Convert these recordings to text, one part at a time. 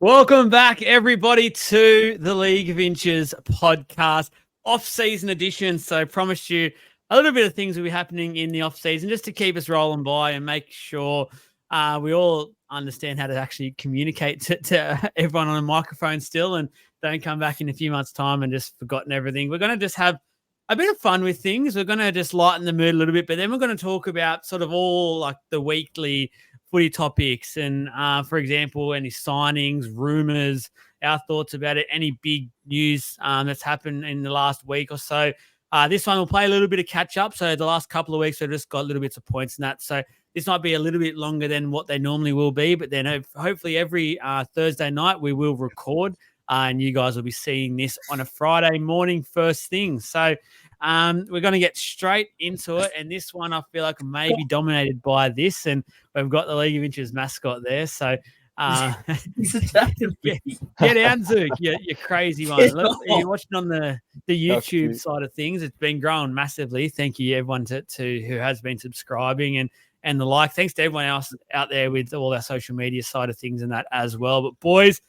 Welcome back, everybody, to the League of Inches podcast, off-season edition. So, promised you a little bit of things will be happening in the off-season just to keep us rolling by and make sure we all understand how to actually communicate to everyone on a microphone still, and don't come back in a few months' time and just forgotten everything. We're going to just have a bit of fun with things. We're going to just lighten the mood a little bit, but then we're going to talk about sort of all like the weekly footy topics and, for example, any signings, rumours, our thoughts about it, any big news that's happened in the last week or so. This one will play a little bit of catch up. So the last couple of weeks, I've just got little bits of points and that. So this might be a little bit longer than what they normally will be, but then hopefully every Thursday night we will record and you guys will be seeing this on a Friday morning first thing. So we're going to get straight into it. And this one, I feel like may be dominated by this. And we've got the League of Inches mascot there. So he's attacking me. Get down, Zook. You're crazy one. You're watching on the YouTube side of things. It's been growing massively. Thank you, everyone, to who has been subscribing and the like. Thanks to everyone else out there with all our social media side of things and that as well. But boys,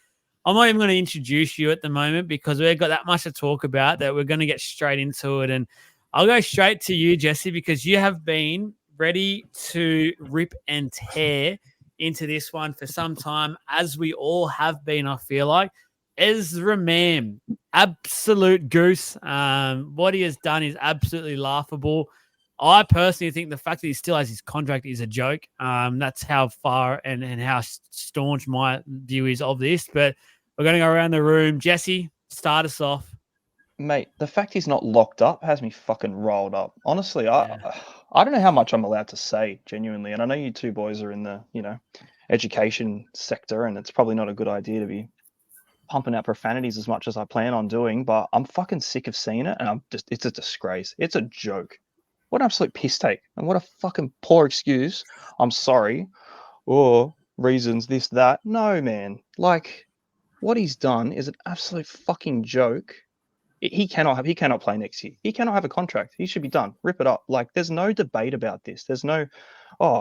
I'm not even going to introduce you at the moment because we've got that much to talk about that we're going to get straight into it. And I'll go straight to you, Jesse, because you have been ready to rip and tear into this one for some time, as we all have been, I feel like. Ezra Mam, absolute goose. What he has done is absolutely laughable. I personally think the fact that he still has his contract is a joke. That's how far and how staunch my view is of this. But we're going to go around the room. Jesse, start us off. Mate, the fact he's not locked up has me fucking rolled up. Honestly, I don't know how much I'm allowed to say, genuinely. And I know you two boys are in the, education sector, and it's probably not a good idea to be pumping out profanities as much as I plan on doing, but I'm fucking sick of seeing it, and it's a disgrace. It's a joke. What an absolute piss take, and what a fucking poor excuse. I'm sorry, or reasons, this, that. No, man. Like, what he's done is an absolute fucking joke. He cannot play next year. He cannot have a contract. He should be done. Rip it up. Like, there's no debate about this. There's no,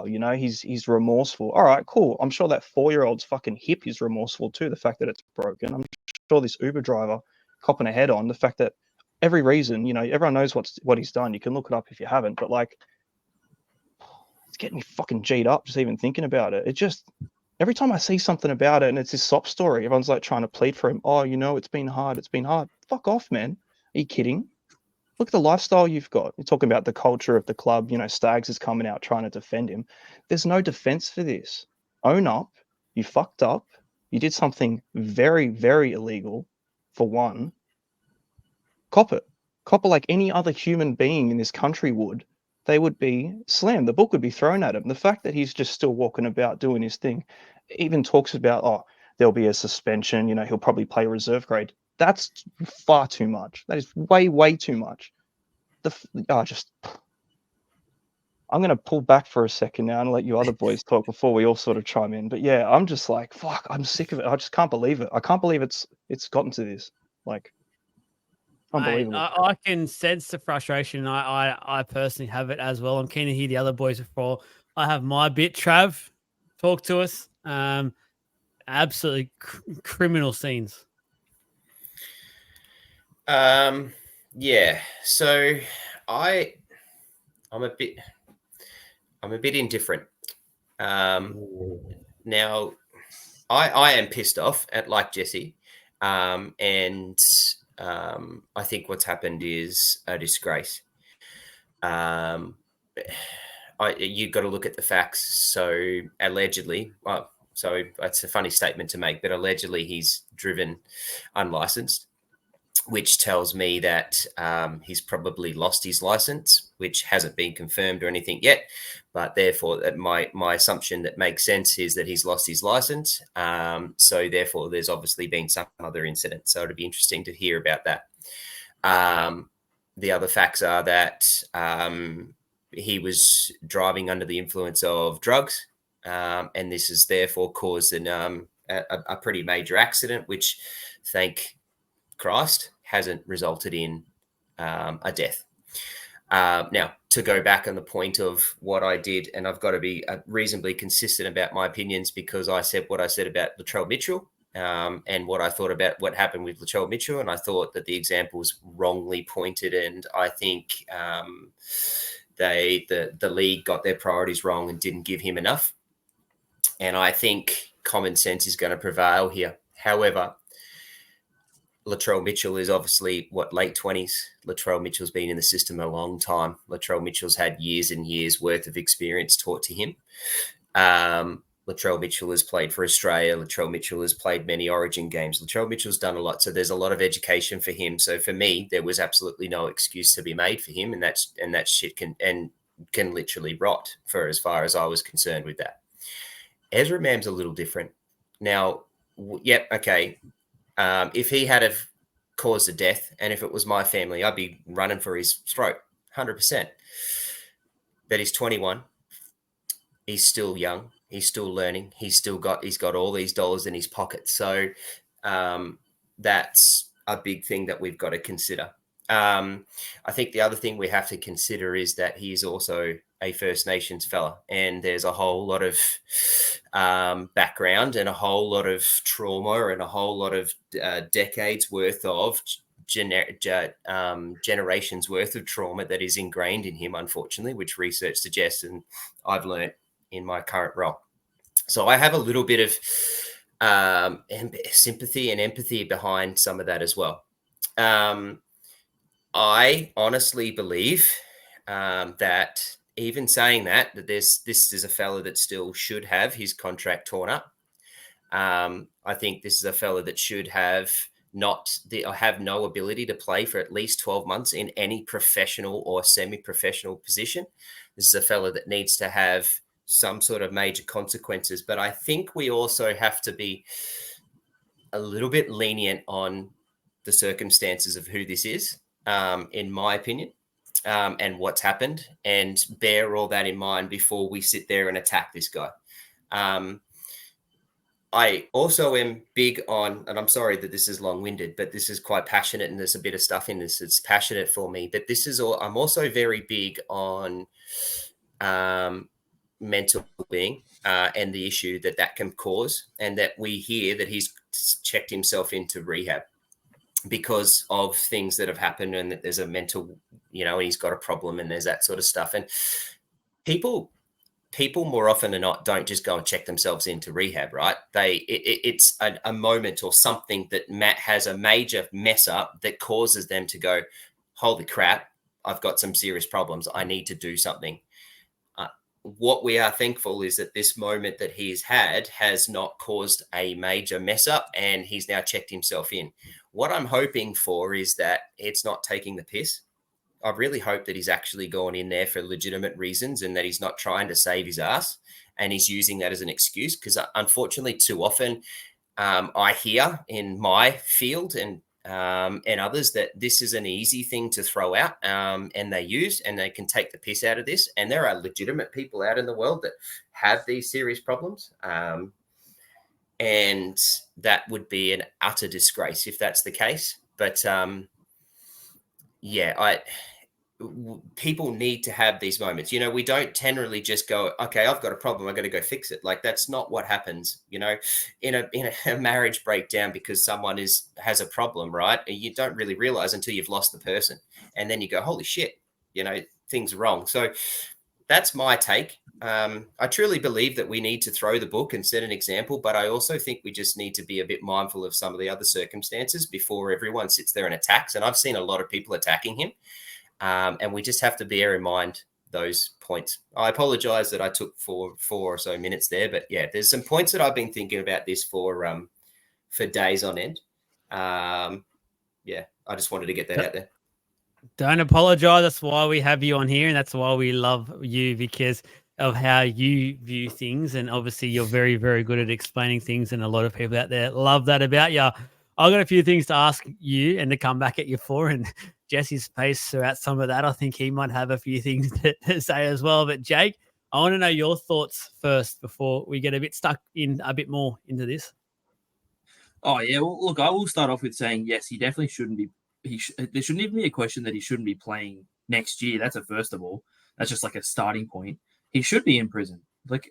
he's remorseful. All right, cool. I'm sure that 4-year-old's fucking hip is remorseful too. The fact that it's broken. I'm sure this Uber driver copping a head on the fact that every reason, everyone knows what he's done. You can look it up if you haven't, but like, it's getting me fucking G'd up just even thinking about it. It just, every time I see something about it and it's this sob story, everyone's like trying to plead for him. Oh, it's been hard. It's been hard. Fuck off, man. Are you kidding? Look at the lifestyle you've got. You're talking about the culture of the club. Stags is coming out trying to defend him. There's no defense for this. Own up. You fucked up. You did something very, very illegal, for one. Cop it. Cop it like any other human being in this country would. They would be slammed. The book would be thrown at him. The fact that he's just still walking about doing his thing, even talks about, there'll be a suspension, he'll probably play reserve grade. That's far too much. That is way, way too much. I'm going to pull back for a second now and let you other boys talk before we all sort of chime in. But yeah, I'm just like, fuck, I'm sick of it. I just can't believe it. I can't believe it's gotten to this. Like, unbelievable. I can sense the frustration. I personally have it as well. I'm keen to hear the other boys before I have my bit. Trav, talk to us. Absolutely criminal scenes. Yeah. So I'm a bit indifferent. Now I am pissed off at, like Jesse, and I think what's happened is a disgrace. You've got to look at the facts. So allegedly, so that's a funny statement to make, but allegedly he's driven unlicensed, which tells me that he's probably lost his license, which hasn't been confirmed or anything yet. But therefore, my assumption that makes sense is that he's lost his license. So therefore, there's obviously been some other incident. So it'd be interesting to hear about that. The other facts are that he was driving under the influence of drugs, and this has therefore caused a pretty major accident, which, thank Christ, hasn't resulted in a death. Now, to go back on the point of what I did, and I've got to be reasonably consistent about my opinions, because I said what I said about Latrell Mitchell and what I thought about what happened with Latrell Mitchell, and I thought that the example was wrongly pointed, and I think the league got their priorities wrong and didn't give him enough. And I think common sense is going to prevail here. However, Latrell Mitchell is obviously, late 20s. Latrell Mitchell's been in the system a long time. Latrell Mitchell's had years and years worth of experience taught to him. Latrell Mitchell has played for Australia. Latrell Mitchell has played many Origin games. Latrell Mitchell's done a lot. So there's a lot of education for him. So for me, there was absolutely no excuse to be made for him. And that shit can literally rot for as far as I was concerned with that. Ezra Mam's a little different. Now, okay. If he had have caused a death, and if it was my family, I'd be running for his throat, 100%. But he's 21. He's still young. He's still learning. He's got all these dollars in his pocket. So that's a big thing that we've got to consider. I think the other thing we have to consider is that he's also a First Nations fella, and there's a whole lot of background and a whole lot of trauma and a whole lot of decades worth of generations worth of trauma that is ingrained in him, unfortunately, which research suggests, and I've learned in my current role. So I have a little bit of sympathy and empathy behind some of that as well. I honestly believe that even saying that this is a fella that still should have his contract torn up. I think this is a fella that should have no ability to play for at least 12 months in any professional or semi-professional position. This is a fella that needs to have some sort of major consequences. But I think we also have to be a little bit lenient on the circumstances of who this is, in my opinion, and what's happened, and bear all that in mind before we sit there and attack this guy. I also am big on, and I'm sorry that this is long-winded, but this is quite passionate, and there's a bit of stuff in this that's passionate for me. But I'm also very big on mental being and the issue that can cause, and that we hear that he's checked himself into rehab because of things that have happened, and that there's a mental, he's got a problem, and there's that sort of stuff. And people more often than not don't just go and check themselves into rehab, right? It's a moment or something that Matt has a major mess up that causes them to go, holy crap, I've got some serious problems. I need to do something. What we are thankful is that this moment that he's had has not caused a major mess up, and he's now checked himself in. What I'm hoping for is that it's not taking the piss. I really hope that he's actually gone in there for legitimate reasons, and that he's not trying to save his ass and he's using that as an excuse. Because unfortunately, too often I hear in my field and others that this is an easy thing to throw out, and they use, and they can take the piss out of this. And there are legitimate people out in the world that have these serious problems. And that would be an utter disgrace if that's the case. But people need to have these moments. We don't generally just go, okay, I've got a problem, I'm going to go fix it. Like, that's not what happens, in a marriage breakdown, because someone has a problem, right? And you don't really realize until you've lost the person. And then you go, holy shit, things are wrong. So that's my take. I truly believe that we need to throw the book and set an example, but I also think we just need to be a bit mindful of some of the other circumstances before everyone sits there and attacks. And I've seen a lot of people attacking him. And we just have to bear in mind those points. I apologize that I took four or so minutes there, but yeah, there's some points that I've been thinking about this for days on end. I just wanted to get that out there. Don't apologize. That's why we have you on here, and that's why we love you, because of how you view things. And obviously you're very, very good at explaining things, and a lot of people out there love that about you. I've got a few things to ask you and to come back at you for, and Jesse's pace throughout some of that, I think he might have a few things to say as well. But Jake, I want to know your thoughts first before we get a bit stuck in a bit more into this. Oh yeah, well, look, I will start off with saying yes, he definitely shouldn't be. There shouldn't even be a question that he shouldn't be playing next year. That's a first of all. That's just like a starting point. He should be in prison. Look,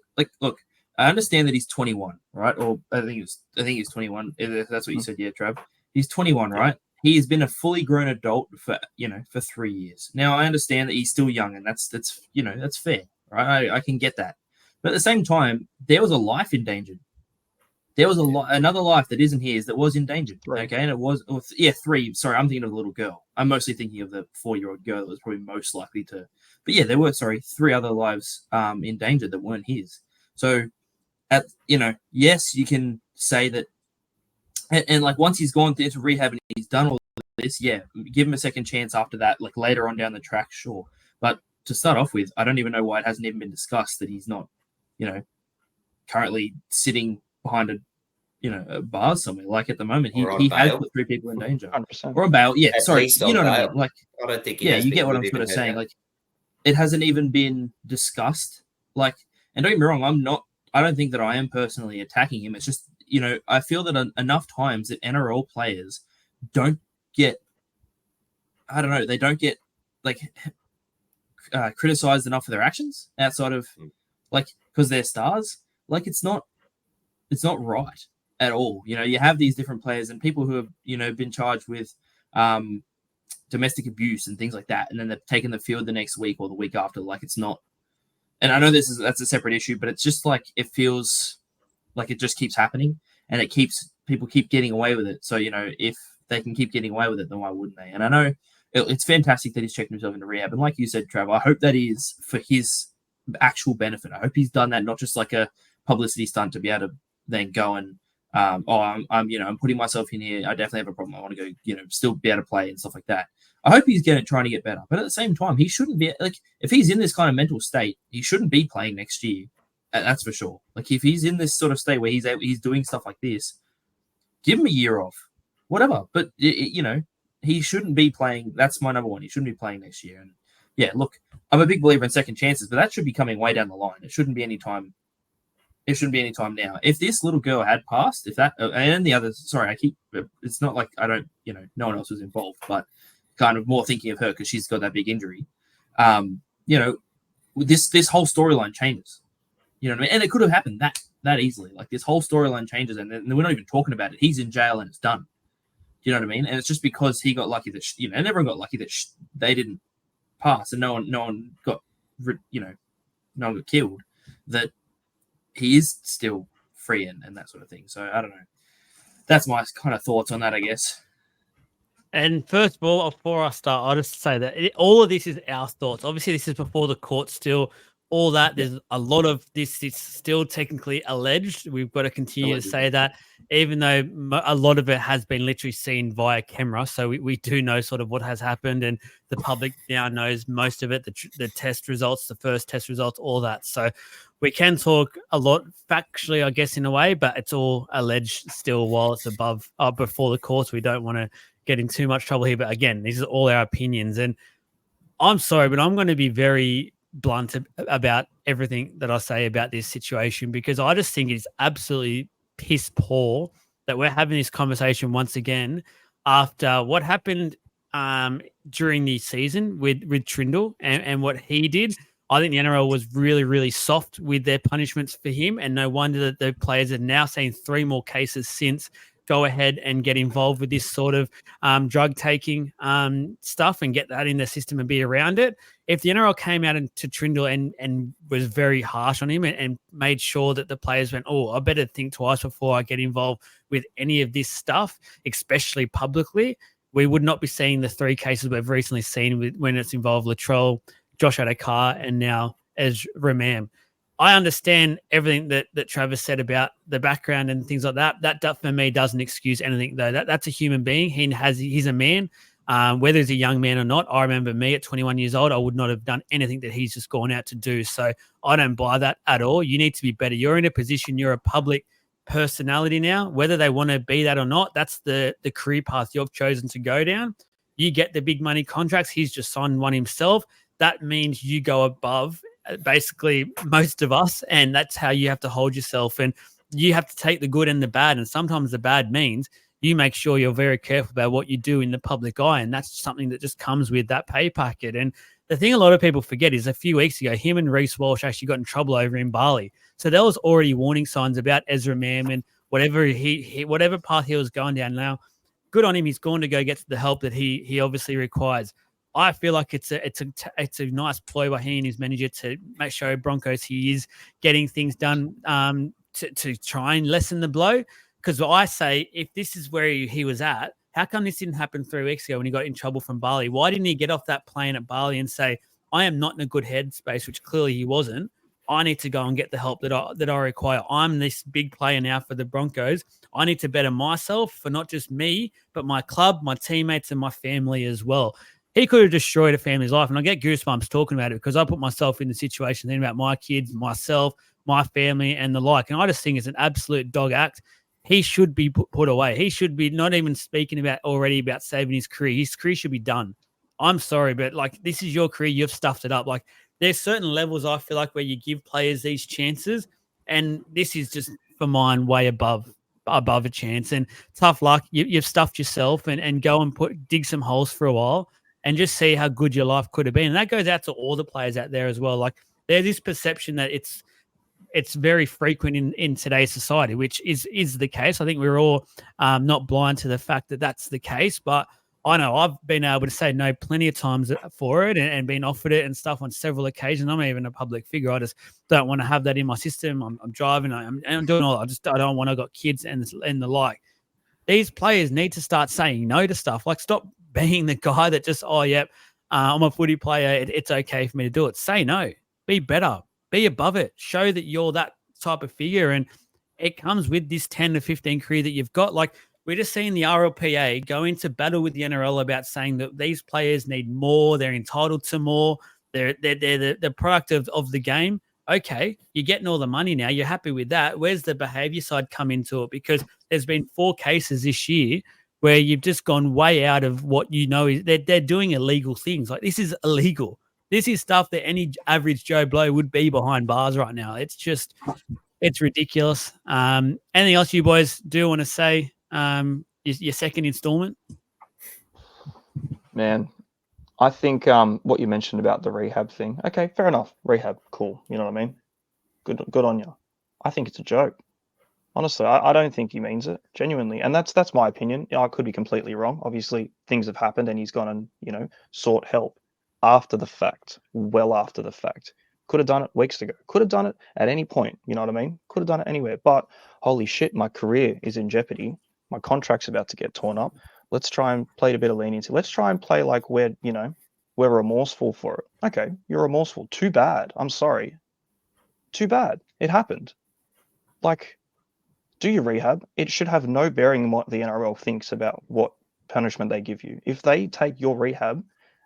I understand that he's 21, right? Or I think he's 21. If that's what you said, yeah, Trav. He's 21, right? He has been a fully grown adult for 3 years. Now I understand that he's still young, and that's fair, right? I can get that. But at the same time, there was a life endangered. There was another life that isn't his that was endangered. Right. Okay, and it was 3. Sorry, I'm thinking of the little girl. I'm mostly thinking of the 4-year-old girl that was probably most likely to. But yeah, there were 3 other lives endangered that weren't his. So, yes, you can say that, and like once he's gone into rehab and he's done all this, yeah, give him a second chance after that. Like later on down the track, sure. But to start off with, I don't even know why it hasn't even been discussed that he's not, currently sitting behind a bar somewhere. Like at the moment, he has put 3 people in danger. 100%. Or a bail. Yeah, At sorry. least You know on what I bail. mean? Like, I don't think. yeah, you get what I'm sort of saying. Like, it hasn't even been discussed. Like, and don't get me wrong, I don't think that I am personally attacking him. It's just, I feel that enough times that NRL players don't get, I don't know, they don't get like criticized enough for their actions outside of like because they're stars. Like it's not right at all. You have these different players and people who have been charged with domestic abuse and things like that, and then they've taken the field the next week or the week after. Like it's not. And I know that's a separate issue, but it's just like it feels like it just keeps happening, and people keep getting away with it. So if they can keep getting away with it, then why wouldn't they? And I know it's fantastic that he's checking himself into rehab, and like you said, Trav, I hope that is for his actual benefit. I hope he's done that, not just like a publicity stunt to be able to then go and I'm putting myself in here. I definitely have a problem. I want to go, still be able to play and stuff like that. I hope he's trying to get better, but at the same time, he shouldn't be like if he's in this kind of mental state, he shouldn't be playing next year. That's for sure. Like if he's in this sort of state where he's doing stuff like this, give him a year off, whatever. But he shouldn't be playing. That's my number one. He shouldn't be playing next year. And yeah, look, I'm a big believer in second chances, but that should be coming way down the line. It shouldn't be any time. It shouldn't be any time now. If this little girl had passed, and the others, it's not like I don't, no one else was involved, but kind of more thinking of her because she's got that big injury. This whole storyline changes. You know what I mean? And it could have happened that easily. Like this whole storyline changes, and we're not even talking about it. He's in jail and it's done. You know what I mean? And it's just because he got lucky that and everyone got lucky that they didn't pass, and no one got killed. That he is still free and that sort of thing. So I don't know. That's my kind of thoughts on that, I guess. And first of all, before I start, I'll just say that all of this is our thoughts. Obviously, this is before the court still. All that, there's a lot of this is still technically alleged. We've got to continue to say that, even though a lot of it has been literally seen via camera. So we do know sort of what has happened, and the public now knows most of it, the test results, the first test results, all that. So we can talk a lot factually, I guess, in a way, but it's all alleged still while it's before the courts. We don't want to get in too much trouble here. But again, these are all our opinions. And I'm sorry, but I'm going to be very blunt about everything that I say about this situation, because I just think it's absolutely piss poor that we're having this conversation once again after what happened during the season with Trindle and what he did. I think the NRL was really, really soft with their punishments for him, and no wonder that the players are now seeing 3 more cases since go ahead and get involved with this sort of drug taking stuff and get that in the system and be around it. If the NRL came out to Trindle and was very harsh on him and made sure that the players went, oh, I better think twice before I get involved with any of this stuff, especially publicly, we would not be seeing the 3 cases we've recently seen when it's involved Latrell, Josh Adokar, and now as Ramam. I understand everything that Travis said about the background and things like that. That for me doesn't excuse anything, though. That's a human being. He's a man, whether he's a young man or not. I remember me at 21 years old, I would not have done anything that he's just gone out to do. So I don't buy that at all. You need to be better. You're in a position, you're a public personality now, whether they want to be that or not. That's the career path you've chosen to go down. You get the big money contracts. He's just signed one himself. That means you go above basically most of us, and that's how you have to hold yourself, and you have to take the good and the bad, and sometimes the bad means you make sure you're very careful about what you do in the public eye, and that's something that just comes with that pay packet. And the thing a lot of people forget is a few weeks ago, him and Reece Walsh actually got in trouble over in Bali. So there was already warning signs about Ezra Mam and whatever whatever path he was going down. Now, good on him. He's going to go get the help that he obviously requires. I feel like it's a nice ploy by he and his manager to make sure Broncos he is getting things done to try and lessen the blow. Because I say, if this is where he was at, how come this didn't happen 3 weeks ago when he got in trouble from Bali? Why didn't he get off that plane at Bali and say, I am not in a good headspace, which clearly he wasn't. I need to go and get the help that I require. I'm this big player now for the Broncos. I need to better myself for not just me, but my club, my teammates, and my family as well. He could have destroyed a family's life. And I get goosebumps talking about it because I put myself in the situation thinking about my kids, myself, my family, and the like. And I just think it's an absolute dog act. He should be put away. He should be not even speaking about saving his career. His career should be done. I'm sorry, but like, this is your career. You've stuffed it up. Like, there's certain levels I feel like where you give players these chances, and this is just for mine way above a chance. And tough luck. You've stuffed yourself, and go and dig some holes for a while and just see how good your life could have been. And that goes out to all the players out there as well. Like, there's this perception that it's very frequent in today's society, which is the case. I think we're all not blind to the fact that that's the case, but I know I've been able to say no plenty of times for it and been offered it and stuff on several occasions. I'm even a public figure. I just don't want to have that in my system. I'm driving. I'm doing all. I don't want. I got kids and the like. These players need to start saying no to stuff. Like, stop being the guy that just, I'm a footy player. It's okay for me to do it. Say no. Be better. Be above it. Show that you're that type of figure, and it comes with this 10 to 15 career that you've got. Like, we're just seeing the RLPA go into battle with the NRL about saying that these players need more. They're entitled to more. They're the product of the game. Okay, you're getting all the money now. You're happy with that. Where's the behaviour side come into it? Because there's been 4 cases this year where you've just gone way out of what you know is they're doing illegal things. Like, this is illegal. This is stuff that any average Joe Blow would be behind bars right now. It's ridiculous. Anything else you boys do want to say? Your second installment? Man, I think what you mentioned about the rehab thing. Okay, fair enough. Rehab, cool. You know what I mean? Good on you. I think it's a joke. Honestly, I don't think he means it genuinely, and that's my opinion. I could be completely wrong. Obviously, things have happened, and he's gone and sought help after the fact, well after the fact. Could have done it weeks ago. Could have done it at any point. You know what I mean? Could have done it anywhere. But holy shit, my career is in jeopardy. My contract's about to get torn up. Let's try and play a bit of leniency. Let's try and play like we're remorseful for it. Okay, you're remorseful. Too bad. I'm sorry. Too bad. It happened. Like, do your rehab. It should have no bearing on what the NRL thinks about what punishment they give you. If they take your rehab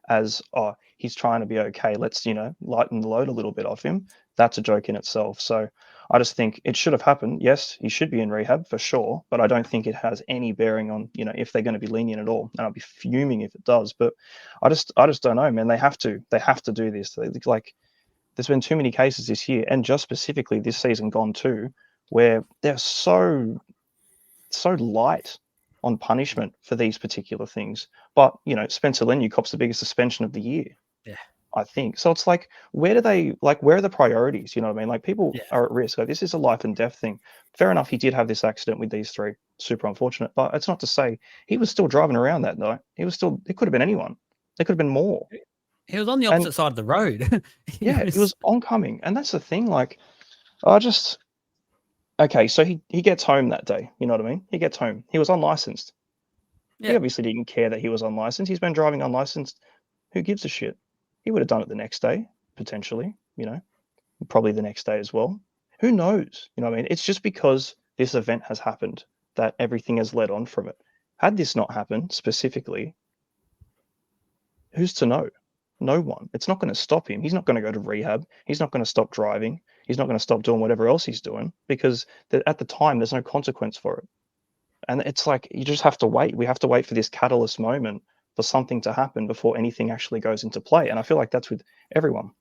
as, oh, he's trying to be okay, let's, lighten the load a little bit off him, that's a joke in itself. So I just think it should have happened. Yes, he should be in rehab for sure, but I don't think it has any bearing on, if they're going to be lenient at all. And I'll be fuming if it does. But I just don't know, man. They have to do this. Like, there's been too many cases this year, and just specifically this season gone too, where they're so light on punishment for these particular things. But, Spencer Leniu cops the biggest suspension of the year. Yeah. I think. So it's like, where are the priorities? You know what I mean? Like, people are at risk. Like, this is a life and death thing. Fair enough, he did have this accident with these 3. Super unfortunate. But it's not to say he was still driving around that night. It could have been anyone. There could have been more. He was on the opposite side of the road. It was oncoming. And that's the thing. Like, okay, so he gets home that day. You know what I mean? He gets home. He was unlicensed. Yeah. He obviously didn't care that he was unlicensed. He's been driving unlicensed. Who gives a shit? He would have done it the next day, potentially, probably the next day as well. Who knows? You know what I mean? It's just because this event has happened that everything has led on from it. Had this not happened specifically, who's to know? No one. It's not going to stop him. He's not going to go to rehab. He's not going to stop driving. He's not going to stop doing whatever else he's doing, because at the time there's no consequence for it. And it's like, you just have to wait. We have to wait for this catalyst moment for something to happen before anything actually goes into play. And I feel like that's with everyone.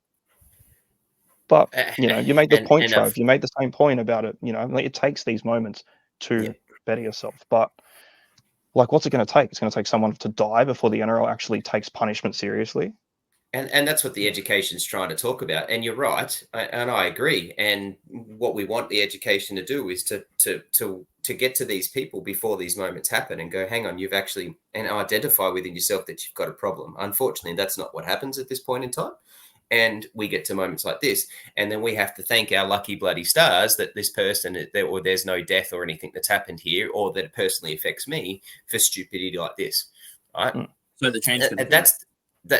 But, you made the point, Trav. You made the same point about it. Like, it takes these moments to better yourself. But, like, what's it going to take? It's going to take someone to die before the NRL actually takes punishment seriously. And that's what the education's trying to talk about. And you're right, and I agree. And what we want the education to do is to get to these people before these moments happen and go, hang on, you've actually, and identify within yourself that you've got a problem. Unfortunately, that's not what happens at this point in time. And we get to moments like this, and then we have to thank our lucky bloody stars that this person, or there's no death or anything that's happened here, or that it personally affects me for stupidity like this, right? So the change.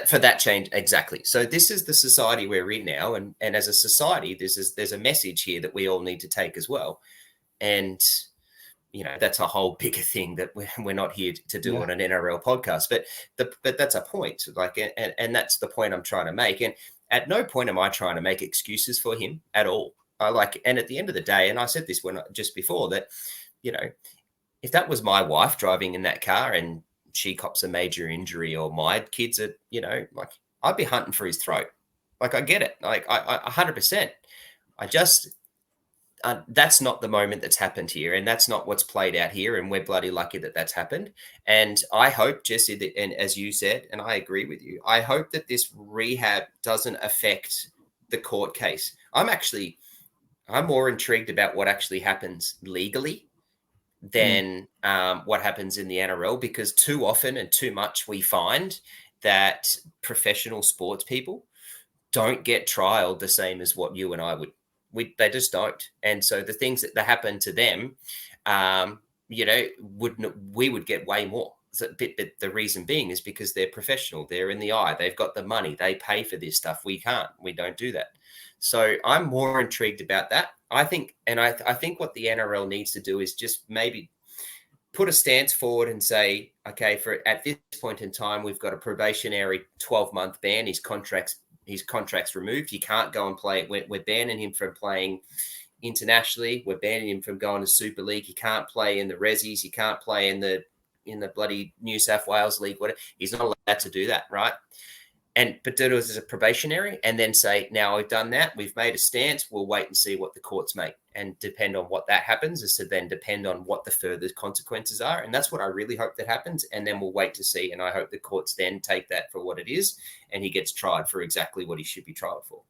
For that change, exactly. So this is the society we're in now, and as a society, there's a message here that we all need to take as well, and that's a whole bigger thing that we're not here to do on an NRL podcast, but that's a point, like, and that's the point I'm trying to make. And at no point am I trying to make excuses for him at all. And at the end of the day, and I said this just before, that if that was my wife driving in that car and she cops a major injury, or my kids are, like, I'd be hunting for his throat. Like, I get it. Like, I 100%. I just, that's not the moment that's happened here. And that's not what's played out here. And we're bloody lucky that that's happened. And I hope, Jesse, that, and as you said, and I agree with you, I hope that this rehab doesn't affect the court case. I'm more intrigued about what actually happens legally than what happens in the NRL, because too often and too much we find that professional sports people don't get trialed the same as what you and I would. They just don't. And so the things that happen to them, we would get way more. But the reason being is because they're professional. They're in the eye. They've got the money. They pay for this stuff. We can't. We don't do that. So I'm more intrigued about that. I think what the NRL needs to do is just maybe put a stance forward and say, okay, at this point in time, we've got a probationary 12-month ban. His contract's removed. He can't go and play. We're banning him from playing internationally. We're banning him from going to Super League. He can't play in the Resis. He can't play in the bloody New South Wales League. Whatever. He's not allowed to do that, right? But do it as a probationary, and then say, now we've done that, we've made a stance, we'll wait and see what the courts make, and depend on what that happens is to then depend on what the further consequences are. And that's what I really hope that happens. And then we'll wait to see. And I hope the courts then take that for what it is, and he gets tried for exactly what he should be tried for.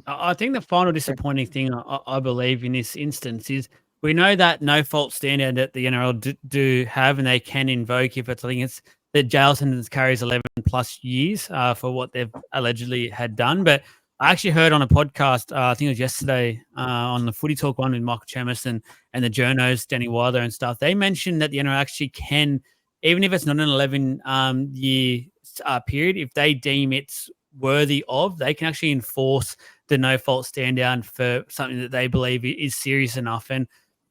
I think the final disappointing thing I believe in this instance is we know that no fault standard that the NRL do have, and they can invoke if it's, I think it's the jail sentence carries 11 plus years for what they've allegedly had done. But I actually heard on a podcast, I think it was yesterday, on the Footy Talk one with Michael Chemis and the journos, Danny Wilder and stuff. They mentioned that the NRL actually can, even if it's not an 11-year period, if they deem it's worthy of, they can actually enforce the no fault stand down for something that they believe is serious enough. And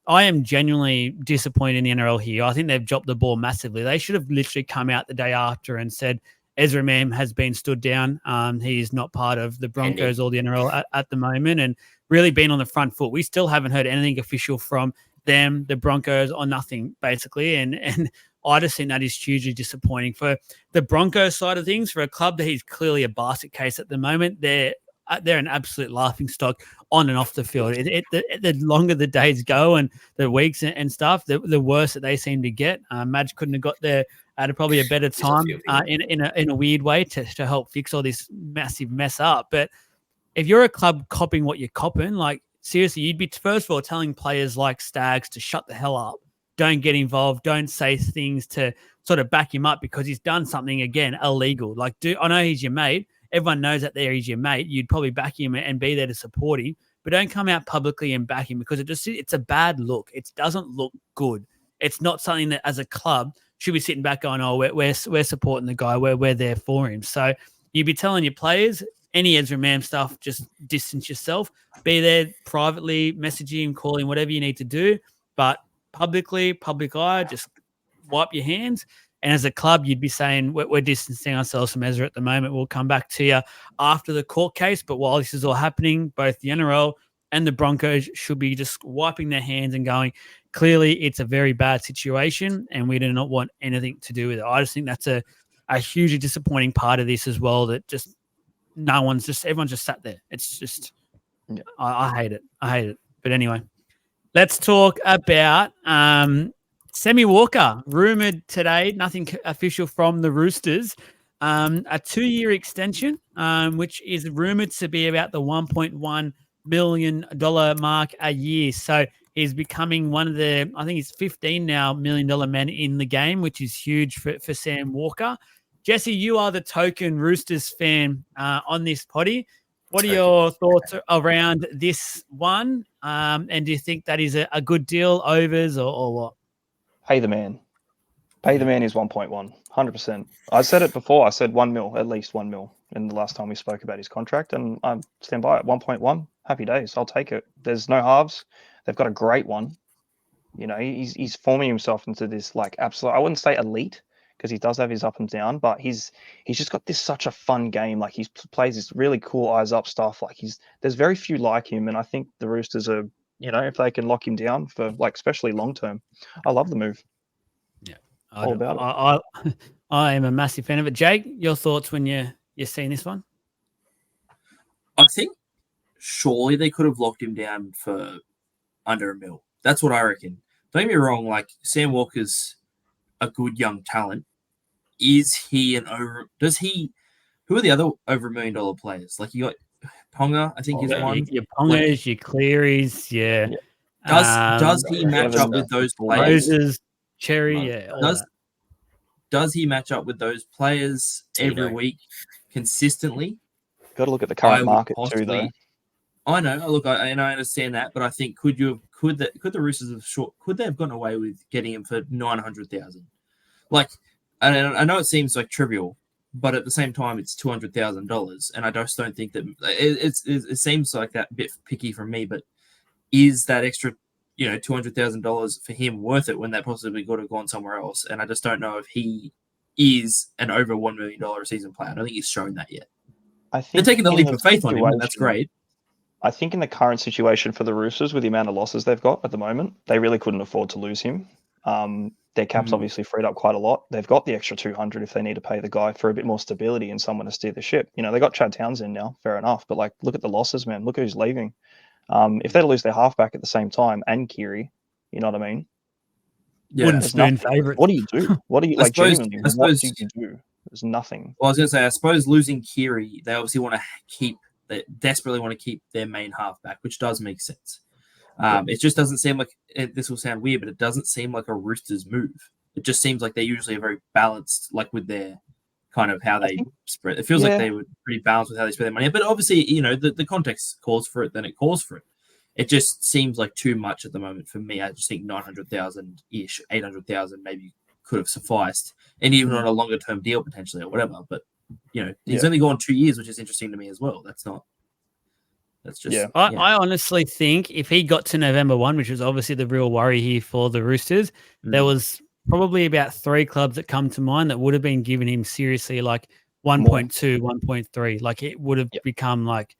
I am genuinely disappointed in the NRL here. I think they've dropped the ball massively. They should have literally come out the day after and said, Ezra Mam has been stood down. He is not part of the Broncos or the NRL at the moment, and really been on the front foot. We still haven't heard anything official from them, the Broncos, or nothing, basically. And I just think that is hugely disappointing for the Broncos side of things. For a club that is clearly a basket case at the moment, they're an absolute laughingstock on and off the field. The longer the days go and the weeks and stuff, the worse that they seem to get. Madge couldn't have got there at probably a better time in a weird way to help fix all this massive mess up. But if you're a club copying what you're copying, like, seriously, you'd be first of all telling players like Staggs to shut the hell up. Don't get involved. Don't say things to sort of back him up because he's done something, again, illegal. Like, I know he's your mate. Everyone knows that he's your mate. You'd probably back him and be there to support him, but don't come out publicly and back him because it's a bad look. It doesn't look good. It's not something that as a club should be sitting back going, oh, we're supporting the guy. We're there for him. So you'd be telling your players, any Ezra Mam stuff, just distance yourself. Be there privately, message him, call him, whatever you need to do. But publicly, public eye, just wipe your hands. And as a club, you'd be saying, we're distancing ourselves from Ezra at the moment. We'll come back to you after the court case. But while this is all happening, both the NRL and the Broncos should be just wiping their hands and going, clearly it's a very bad situation and we do not want anything to do with it. I just think that's a hugely disappointing part of this as well, that just everyone's just sat there. It's just, I hate it. I hate it. But anyway, let's talk about Sammy Walker, rumoured today, nothing official from the Roosters, a 2-year extension, which is rumored to be about the $1.1 million mark a year. So he's becoming one of the, I think he's 15 now, $1 million men in the game, which is huge for Sam Walker. Jesse, you are the token Roosters fan on this potty. What are your thoughts around this one? And do you think that is a good deal, overs, or what? Pay the man. Pay the man is 1.1, 100%. I said it before. I said 1 mil, at least 1 mil, in the last time we spoke about his contract, and I stand by it. 1.1, happy days. I'll take it. There's no halves. They've got a great one. You know, he's forming himself into this like absolute. I wouldn't say elite because he does have his up and down, but he's just got this such a fun game. Like he plays this really cool eyes up stuff. Like there's very few like him, and I think the Roosters are, you know, if they can lock him down for like especially long term, I love the move. Yeah. All about it. I am a massive fan of it. Jake, your thoughts when you're seeing this one? I think surely they could have locked him down for under $1 million. That's what I reckon. Don't get me wrong, like Sam Walker's a good young talent. Is he an over? Does he? Who are the other over $1 million players? Like you got Ponga, I think is one. Your Pongas, your Clearys, yeah. Does he match up with those players? Roses, Cherry, Does he match up with those players every week consistently? Got to look at the current market too, though. I know. Look, I understand that, but I think could the Roosters have gotten away with getting him for $900,000? Like, I know it seems like trivial, but at the same time, it's $200,000, and I just don't think that it seems like that bit picky from me. But is that extra, $200,000 for him worth it when that possibly could have gone somewhere else? And I just don't know if he is an over $1 million a season player. I don't think he's shown that yet. I think they're taking the leap of faith on him, and that's great. I think in the current situation for the Roosters, with the amount of losses they've got at the moment, they really couldn't afford to lose him. Their cap's obviously freed up quite a lot. They've got the extra 200 if they need to pay the guy for a bit more stability and someone to steer the ship. You know, they got Chad Townsend now, fair enough. But like, look at the losses, man. Look who's leaving. If they lose their halfback at the same time and Kiri, you know what I mean? Yeah, wouldn't spoon favourite. What do you do? What do you what do you do? There's nothing. Well, I was going to say, I suppose losing Kiri, they obviously want to they desperately want to keep their main halfback, which does make sense. It just doesn't seem like, this will sound weird, but it doesn't seem like a Roosters move. It just seems like they usually are very balanced, like with their kind of how they spread. It feels like they were pretty balanced with how they spread their money. But obviously, the context calls for it, then it calls for it. It just seems like too much at the moment for me. I just think 900,000-ish, 800,000 maybe could have sufficed, and even on a longer term deal potentially or whatever. But he's only gone 2 years, which is interesting to me as well. I honestly think if he got to November 1, which was obviously the real worry here for the Roosters, there was probably about 3 clubs that come to mind that would have been giving him seriously like 1.2, 1.3. Like it would have become like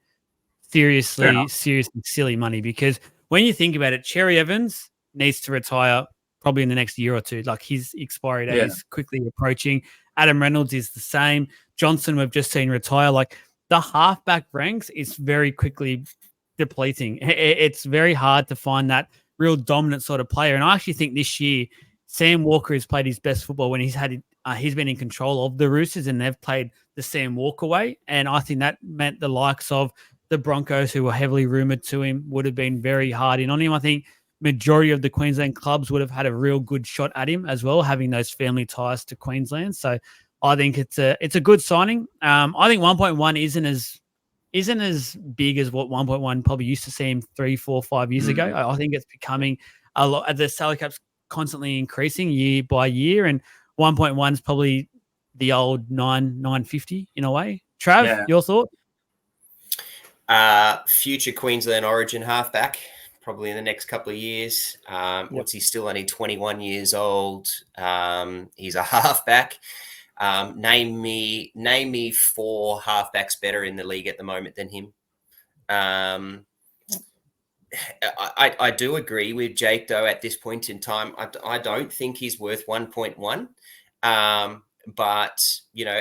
seriously silly money, because when you think about it, Cherry Evans needs to retire probably in the next year or two. Like his expiry date is quickly approaching. Adam Reynolds is the same. Johnson, we've just seen retire. Like the halfback ranks is very quickly depleting. It's very hard to find that real dominant sort of player. And I actually think this year, Sam Walker has played his best football when he's been in control of the Roosters, and they've played the Sam Walker way. And I think that meant the likes of the Broncos, who were heavily rumoured to him, would have been very hard in on him. I think majority of the Queensland clubs would have had a real good shot at him as well, having those family ties to Queensland. So I think it's a good signing. I think 1.1 isn't as big as what 1.1 probably used to seem 3, 4, 5 years ago. I think it's becoming a lot. The salary cap's constantly increasing year by year, and 1.1 is probably the old 950 in a way. Trav, your thought? Future Queensland Origin halfback, probably in the next couple of years. What's he still only 21 years old? He's a halfback. Name me 4 halfbacks better in the league at the moment than him. I do agree with Jake, though, at this point in time. I don't think he's worth 1.1. But,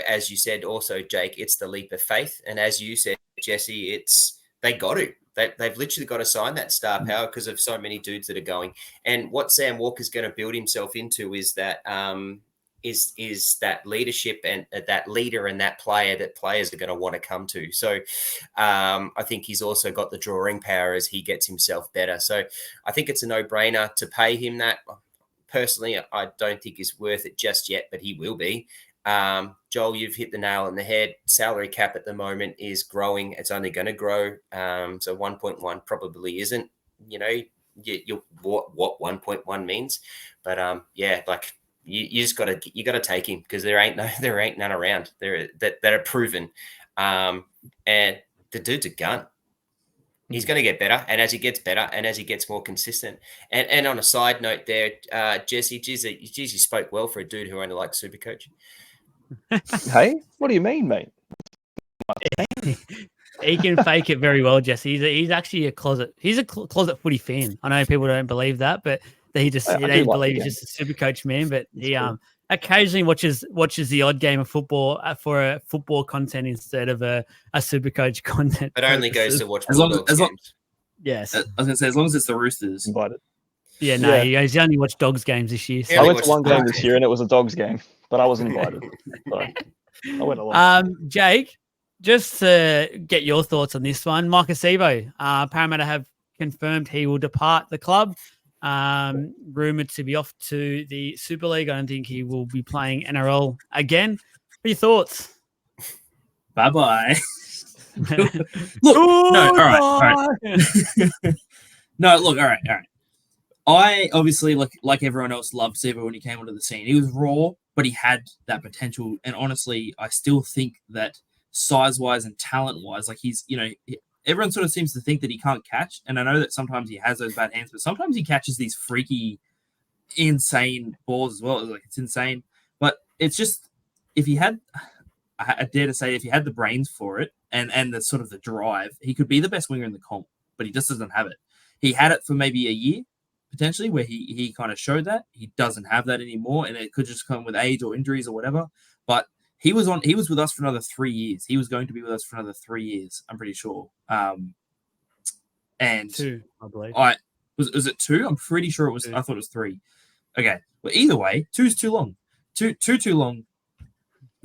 as you said also, Jake, it's the leap of faith. And as you said, Jesse, they got to. They've literally got to sign that star power because of so many dudes that are going. And what Sam Walker's going to build himself into is that is that leadership and that leader and that player that players are going to want to come to. So I think he's also got the drawing power as he gets himself better. So I think it's a no-brainer to pay him that. Personally, I don't think it's worth it just yet, but he will be. Joel, you've hit the nail on the head. Salary cap at the moment is growing. It's only going to grow. So 1.1 probably isn't, you what 1.1 means. But like you just gotta take him because there ain't none around there that are proven. And the dude's a gun. He's going to get better, and as he gets better, and as he gets more consistent. And on a side note, there, Jesse, geez, you spoke well for a dude who only likes Supercoach. Hey, what do you mean, mate? He can fake it very well, Jesse. He's actually a closet footy fan. I know people don't believe that, but they believe he's just a Supercoach man. But he occasionally watches the odd game of football for a football content instead of a Supercoach content. But only goes to watch as long as yes. I was going to say as long as it's the Roosters invited. Yeah, no, he's only watched Dogs games this year. So. I went to one game this year and it was a Dogs game, but I was invited. So I went along. Jake, just to get your thoughts on this one, Mike Acevo, Parramatta have confirmed he will depart the club. Rumored to be off to the Super League. I don't think he will be playing NRL again. What are your thoughts? Bye-bye. Look, no, all right. No, look, all right. I obviously, like everyone else, loved Sevo when he came onto the scene. He was raw, but he had that potential. And honestly, I still think that size-wise and talent-wise, like he's, everyone sort of seems to think that he can't catch. And I know that sometimes he has those bad hands, but sometimes he catches these freaky, insane balls as well. Like, it's insane. But it's just, I dare to say, if he had the brains for it and the sort of the drive, he could be the best winger in the comp, but he just doesn't have it. He had it for maybe a year, potentially, where he kind of showed that. He doesn't have that anymore, and it could just come with age or injuries or whatever. But he was with us for another 3 years. He was going to be with us for another 3 years, I'm pretty sure. And 2, I believe. Was it 2? I'm pretty sure it was. 2. I thought it was 3. Okay. Well, either way, 2's too long. Too long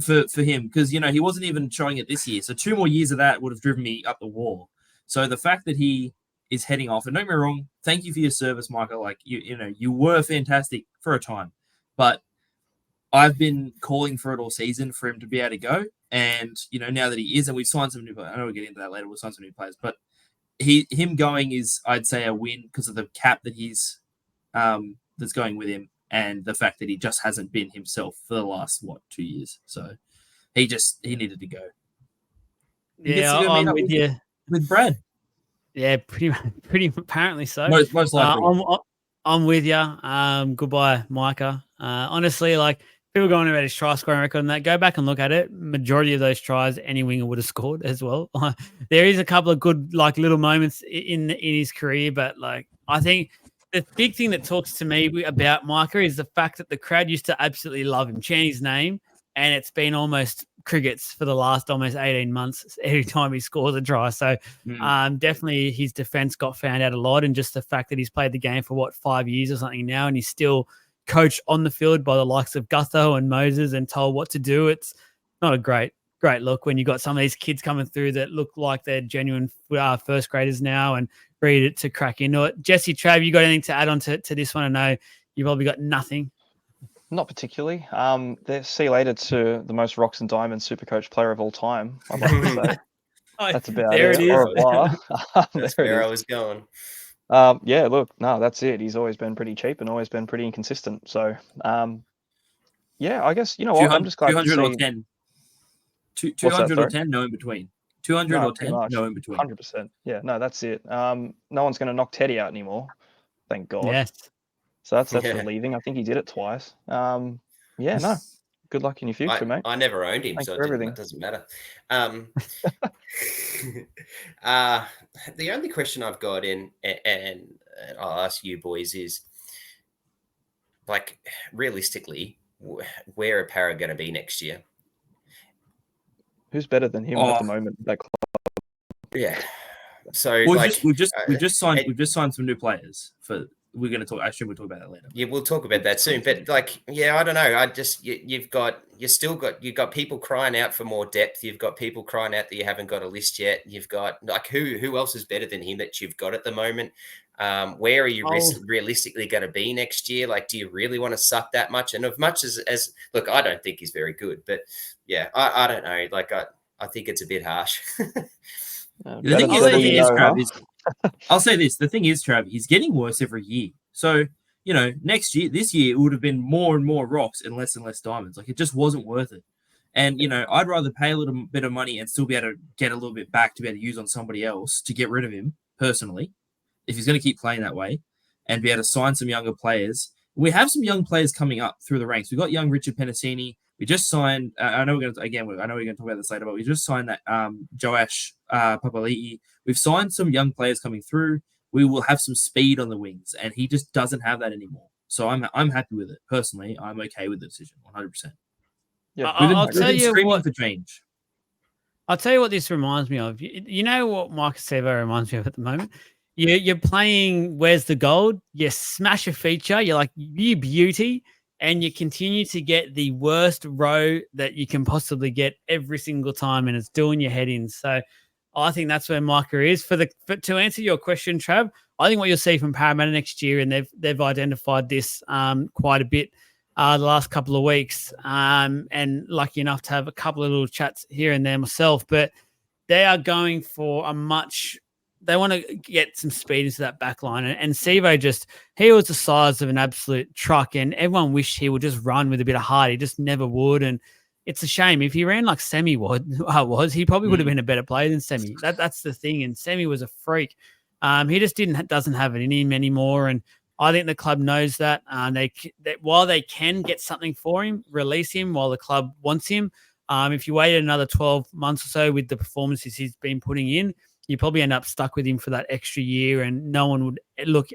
for him because he wasn't even showing it this year. So 2 more years of that would have driven me up the wall. So the fact that he is heading off, and don't get me wrong, thank you for your service, Michael. Like you were fantastic for a time, but I've been calling for it all season for him to be able to go. And now that he is, and we've signed some new players. I know we'll get into that later. We'll sign some new players, but him going is, I'd say, a win because of the cap that he's that's going with him. And the fact that he just hasn't been himself for the last 2 years, so he needed to go. I'm with you with Brad. Yeah, pretty apparently so. Most likely. I'm with you. Goodbye, Micah. Honestly, like people going about his try scoring record and that, go back and look at it. Majority of those tries, any winger would have scored as well. There is a couple of good little moments in his career, but I think. The big thing that talks to me about Micah is the fact that the crowd used to absolutely love him, chant his name, and it's been almost crickets for the last almost 18 months every time he scores a try. So definitely his defense got found out a lot, and just the fact that he's played the game for 5 years or something now, and he's still coached on the field by the likes of Gutho and Moses and told what to do. It's not a great look when you got some of these kids coming through that look like they're genuine first graders now and ready to crack into it. Jesse, Trav, you got anything to add on to this one? I know you've probably got nothing. Not particularly. See you later to the most rocks and diamonds Supercoach player of all time. I'd like to say. That's about there it. It is. That's where I was going. Yeah, look, no, that's it. He's always been pretty cheap and always been pretty inconsistent. So, yeah, I guess, what? I'm just glad 200 to see... or 10. 200 or 10, no in between. 200 or 10, no in between. 100%. Yeah, no, that's it. No one's going to knock Teddy out anymore. Thank God. Yes. So that's relieving. I think he did it twice. Yeah, no. Good luck in your future, mate. I never owned him, Thanks so for everything. It doesn't matter. The only question I've got and I'll ask you boys is, realistically, where are Para going to be next year? Who's better than him at the moment? That club? Yeah. So we've just signed some new players for we're going to talk. Actually, we'll talk about that later. Yeah, we'll talk about that soon. But like, yeah, I don't know. I just you've got people crying out for more depth. You've got people crying out that you haven't got a list yet. You've got like who else is better than him that you've got at the moment? Where are you realistically going to be next year? Like, do you really want to suck that much? And as much as look, I don't think he's very good, but yeah, I don't know. Like, I think it's a bit harsh. The thing is, Trav, I'll say this. The thing is, Trav, he's getting worse every year. So, this year, it would have been more and more rocks and less diamonds. Like, it just wasn't worth it. And, I'd rather pay a little bit of money and still be able to get a little bit back to be able to use on somebody else to get rid of him personally, if he's going to keep playing that way, and be able to sign some younger players. We have some young players coming up through the ranks. We've got young Richard Penasini. We just signed, I know we're going to talk about this later, but we just signed that Joash Papali'i. We've signed some young players coming through. We will have some speed on the wings, and he just doesn't have that anymore. So I'm happy with it. Personally, I'm okay with the decision, 100%. Yeah, I'll tell you screaming for change. I'll tell you what this reminds me of. You know what Marcus Sevo reminds me of at the moment? You're playing Where's the Gold? You smash a feature. You're like, you beauty. And you continue to get the worst row that you can possibly get every single time, and it's doing your head in. So I think that's where Micah is. To answer your question, Trav, I think what you'll see from Parramatta next year, and they've identified this quite a bit the last couple of weeks, and lucky enough to have a couple of little chats here and there myself, but they are going for they want to get some speed into that back line. And Sevo he was the size of an absolute truck, and everyone wished he would just run with a bit of heart. He just never would. And it's a shame. If he ran like Semi was, he probably would have been a better player than Semi. That's the thing. And Semi was a freak. He just doesn't have it in him anymore. And I think the club knows that. While they can get something for him, release him while the club wants him. If you waited another 12 months or so with the performances he's been putting in, you probably end up stuck with him for that extra year, and no one would look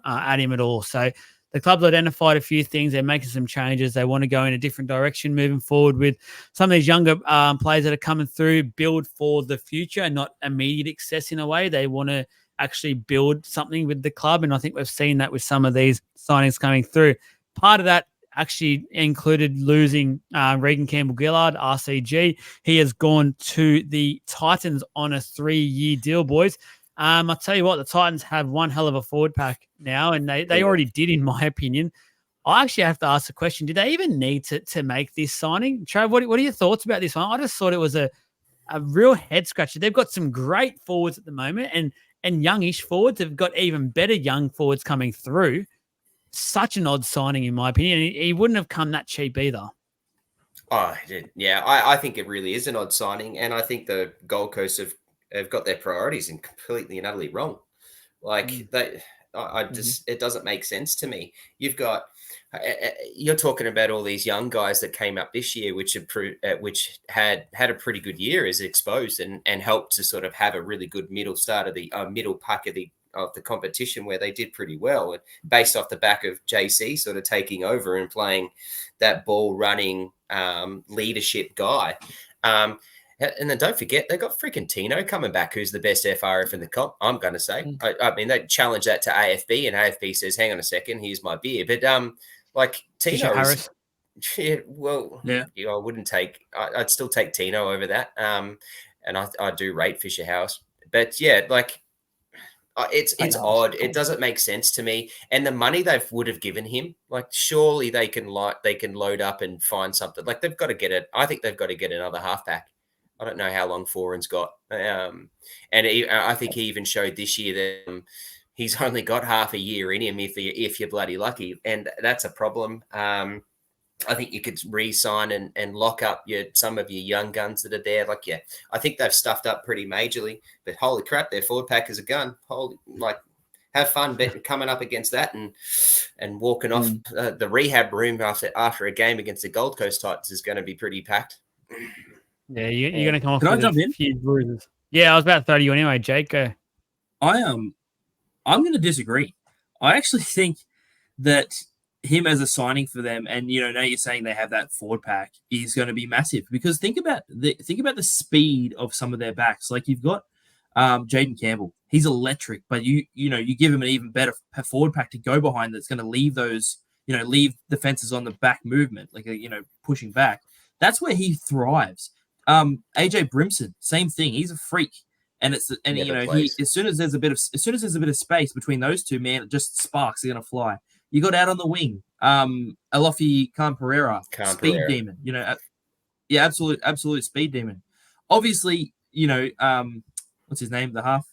at him at all. So the club's identified a few things. They're making some changes. They want to go in a different direction moving forward with some of these younger players that are coming through, build for the future and not immediate success in a way. They want to actually build something with the club, and I think we've seen that with some of these signings coming through. Part of that actually included losing Regan Campbell-Gillard, RCG. He has gone to the Titans on a 3-year deal, boys. I'll tell you what, the Titans have one hell of a forward pack now, and they already did, in my opinion. I actually have to ask the question, did they even need to make this signing? Trav, what are your thoughts about this one? I just thought it was a real head scratcher. They've got some great forwards at the moment, and youngish forwards. They've got even better young forwards coming through. Such an odd signing, in my opinion. He wouldn't have come that cheap either. Oh, yeah. I think it really is an odd signing, and I think the Gold Coast have got their priorities and completely and utterly wrong. Like it doesn't make sense to me. You've got you're talking about all these young guys that came up this year, which had a pretty good year, as exposed and helped to sort of have a really good middle start of the middle pack of the competition, where they did pretty well, based off the back of JC sort of taking over and playing that ball running leadership guy. And then don't forget, they got freaking Tino coming back, who's the best FRF in the comp, I'm going to say. I mean, they challenge that to AFB, and AFB says, hang on a second, here's my beer. But like Tino is, I wouldn't take, I'd still take Tino over that. And I do rate Fisher House. But yeah, like, it's odd. It doesn't make sense to me. And the money they would have given him, like, surely they can load up and find something. Like, they've got to get it. I think they've got to get another halfback. I don't know how long Foran's got. And I think he even showed this year that he's only got half a year in him if you're bloody lucky. And that's a problem. I think you could re-sign and lock up some of your young guns that are there. Like, yeah, I think they've stuffed up pretty majorly. But holy crap, their forward pack is a gun. Have fun coming up against that and walking off the rehab room after a game against the Gold Coast Titans is going to be pretty packed. Yeah, you're going to come off Can I with jump a in? few bruises. Yeah, I was about to throw to you anyway, Jake. Go. I'm going to disagree. I actually think that him as a signing for them, and now you're saying they have that forward pack, is going to be massive, because think about the speed of some of their backs. Like, you've got Jaden Campbell. he's electric. But you give him an even better forward pack to go behind that's going to leave those, leave defenses on the back movement, like pushing back. That's where he thrives. AJ Brimson, same thing. He's a freak, and as soon as there's a bit of space between those two, man, it just sparks are going to fly. You got out on the wing, Alofi Khan Pereira, speed demon. Absolute speed demon. Obviously, what's his name? The half.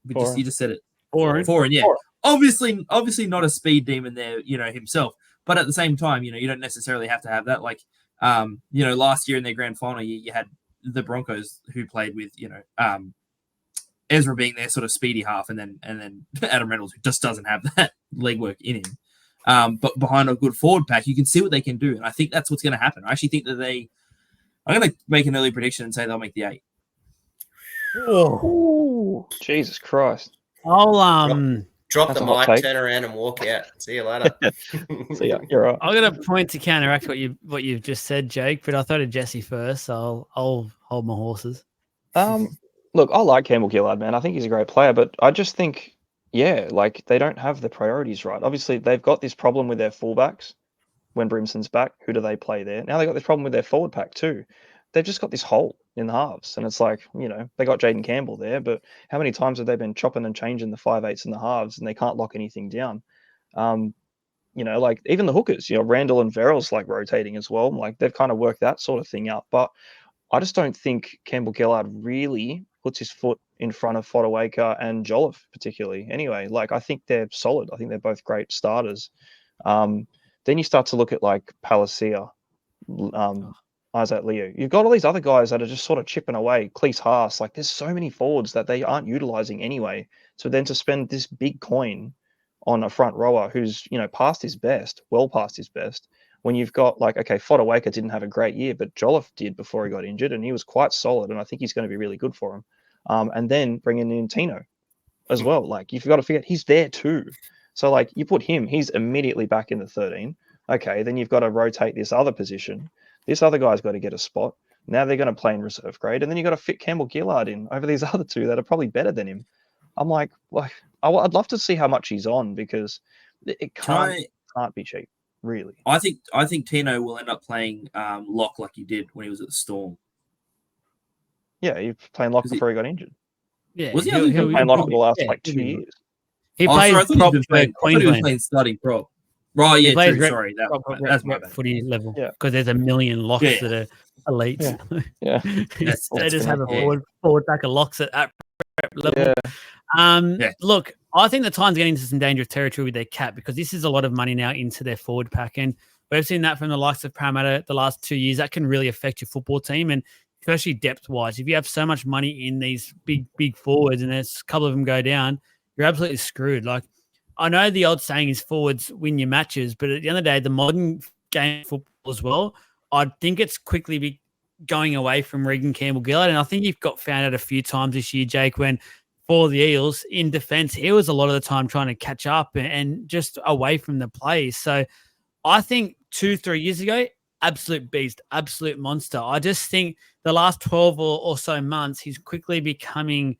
You just said it. Foreign, yeah. Obviously not a speed demon there, himself. But at the same time, you don't necessarily have to have that. Like, last year in their grand final, you had the Broncos who played with, Ezra being their sort of speedy half, and then Adam Reynolds, who just doesn't have that legwork in him. But behind a good forward pack, you can see what they can do, and I think that's what's going to happen. I actually think that I'm going to make an early prediction and say they'll make the 8. Oh, Jesus Christ! I'll drop the mic, turn around, and walk out. See you later. See ya. You're right. I'm going to point to counteract what you've just said, Jake. But I thought of Jesse first, so I'll hold my horses. Look, I like Campbell Gillard, man. I think he's a great player, but I just think, like they don't have the priorities right. Obviously, they've got this problem with their fullbacks. When Brimson's back, who do they play there? Now they got this problem with their forward pack too. They've just got this hole in the halves, and it's like, they got Jaden Campbell there, but how many times have they been chopping and changing the 5/8s and the halves, and they can't lock anything down? Like even the hookers, Randall and Verrill's like rotating as well. Like they've kind of worked that sort of thing out, but I just don't think Campbell Gillard really puts his foot in front of Fodawaker and Jolliffe particularly. Anyway, like I think they're solid. I think they're both great starters. Then you start to look at like Palacia, Isaac Leo. You've got all these other guys that are just sort of chipping away. Cleese Haas, like there's so many forwards that they aren't utilizing anyway. So then to spend this big coin on a front rower who's, past his best, well past his best, when you've got like, okay, Fodawaker didn't have a great year, but Jolliffe did before he got injured, and he was quite solid, and I think he's going to be really good for him. And then bringing in Tino as well. Like you've got to forget he's there too. So like you put him, he's immediately back in the 13. Okay, then you've got to rotate this other position. This other guy's got to get a spot. Now they're going to play in reserve grade, and then you've got to fit Campbell Gillard in over these other two that are probably better than him. I'm like I'd love to see how much he's on, because it can't be cheap, really. I think Tino will end up playing lock like he did when he was at the Storm. Yeah, he was playing lock before he got injured. Yeah, was he playing lock for the last 2 years? He plays prop for Queensland. Queensland. He was playing starting prop. Right, yeah, true. Sorry, that's my bad. Footy level, because there's a million locks that are elite. Yeah. They just have a forward pack of locks at prep level. Look, I think the Titans getting into some dangerous territory with their cap, because this is a lot of money now into their forward pack, and we've seen that from the likes of Parramatta the last 2 years. That can really affect your football team, and especially depth-wise. If you have so much money in these big forwards, and there's a couple of them go down, you're absolutely screwed. Like, I know the old saying is forwards win your matches, but at the end of the day, the modern game of football as well, I think it's quickly going away from Regan Campbell-Gillard, and I think you've got found out a few times this year, Jake, when for the Eels in defence, he was a lot of the time trying to catch up and just away from the plays. So I think 2-3 years ago, absolute beast, absolute monster. I just think the last 12 or so months, he's quickly becoming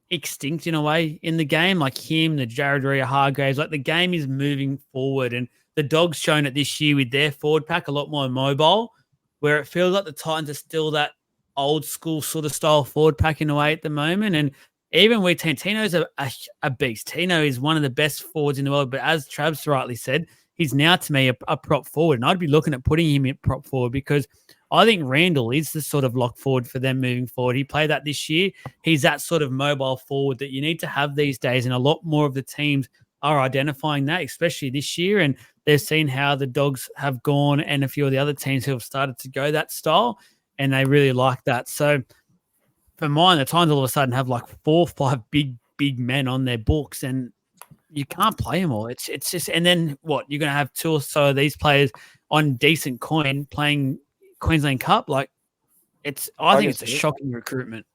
extinct in a way in the game, like him, the Jared Hargraves. Like the game is moving forward, and the Dogs shown it this year with their forward pack, a lot more mobile, where it feels like the Titans are still that old school sort of style forward pack in a way at the moment. And even with Tino's a beast. Tino is one of the best forwards in the world, but as Travs rightly said, he's now to me a prop forward, and I'd be looking at putting him in prop forward, because I think Randall is the sort of lock forward for them moving forward. He played that this year. He's that sort of mobile forward that you need to have these days, and a lot more of the teams are identifying that, especially this year, and they've seen how the Dogs have gone and a few of the other teams who have started to go that style, and they really like that. So for mine, the Titans all of a sudden have like 4 or 5 big men on their books, and you can't play them all. It's just, and then what? You're going to have 2 or so of these players on decent coin playing Queensland Cup. Like I think it's a shocking recruitment.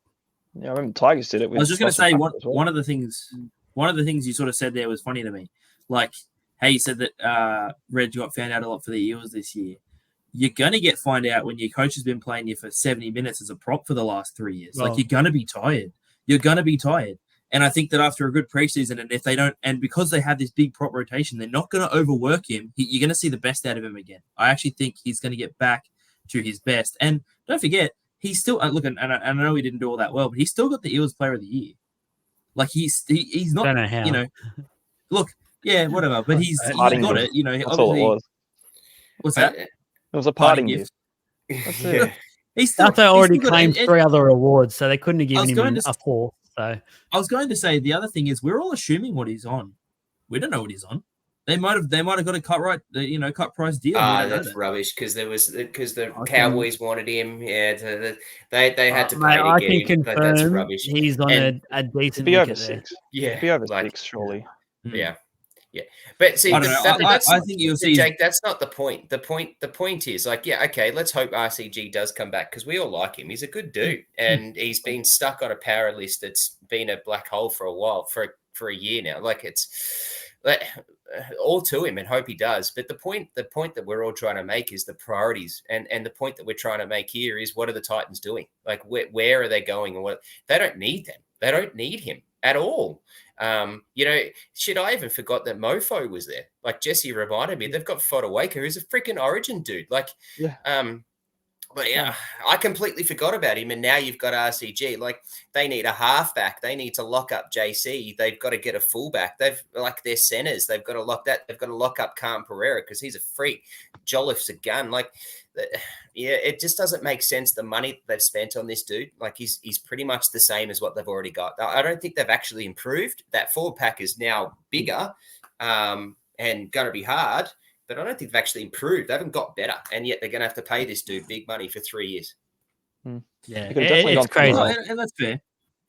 Yeah, I remember Tigers did it. I was just going to say one of the things you sort of said there was funny to me. Like, hey, you said that Reg got found out a lot for the Eels this year. You're going to find out when your coach has been playing you for 70 minutes as a prop for the last 3 years. Like, you're going to be tired. you're going to be tired. And I think that after a good preseason, and if they don't, and because they have this big prop rotation, they're not going to overwork him. You're going to see the best out of him again. I actually think he's going to get back to his best. And don't forget, he's still look. And I know he didn't do all that well, but he's still got the Eels Player of the Year. Like he's not. Don't know how. You know, look, yeah, whatever. But he's got it. You know, that's all it was. What's that? It was a parting gift. That's it. He's still, they already he's still claimed 3 other awards, so they couldn't have given him a 4. So I was going to say the other thing is we're all assuming what he's on. We don't know what he's on. They might have got a cut price deal. That's rubbish because the Cowboys wanted him. Yeah, they had to pay to I get can him. confirm That's rubbish. He's on a decent. Be over wicket there. 6. Yeah, be over 6 surely. Yeah. Yeah, but see, I think you'll see, Jake. That's not the point. The point is like, yeah, okay. Let's hope RCG does come back because we all like him. He's a good dude, and he's been stuck on a power list that's been a black hole for a while, for a year now. Like it's all to him, and hope he does. But the point that we're all trying to make is the priorities, and the point that we're trying to make here is what are the Titans doing? Like where are they going? And what they don't need them. They don't need him at all. Shit, I even forgot that Mofo was there. Like Jesse reminded me, they've got Fodawaker, who's a freaking Origin dude. Like, but yeah, I completely forgot about him. And now you've got RCG. Like, they need a halfback. They need to lock up JC. They've got to get a fullback. Their centers. They've got to lock that. They've got to lock up Khan Pereira because he's a freak. Jolliff's a gun. Like, yeah, it just doesn't make sense. The money they've spent on this dude, like he's pretty much the same as what they've already got. I don't think they've actually improved. That forward pack is now bigger and going to be hard, but I don't think they've actually improved. They haven't got better, and yet they're going to have to pay this dude big money for 3 years. Yeah, it's crazy. And that's fair.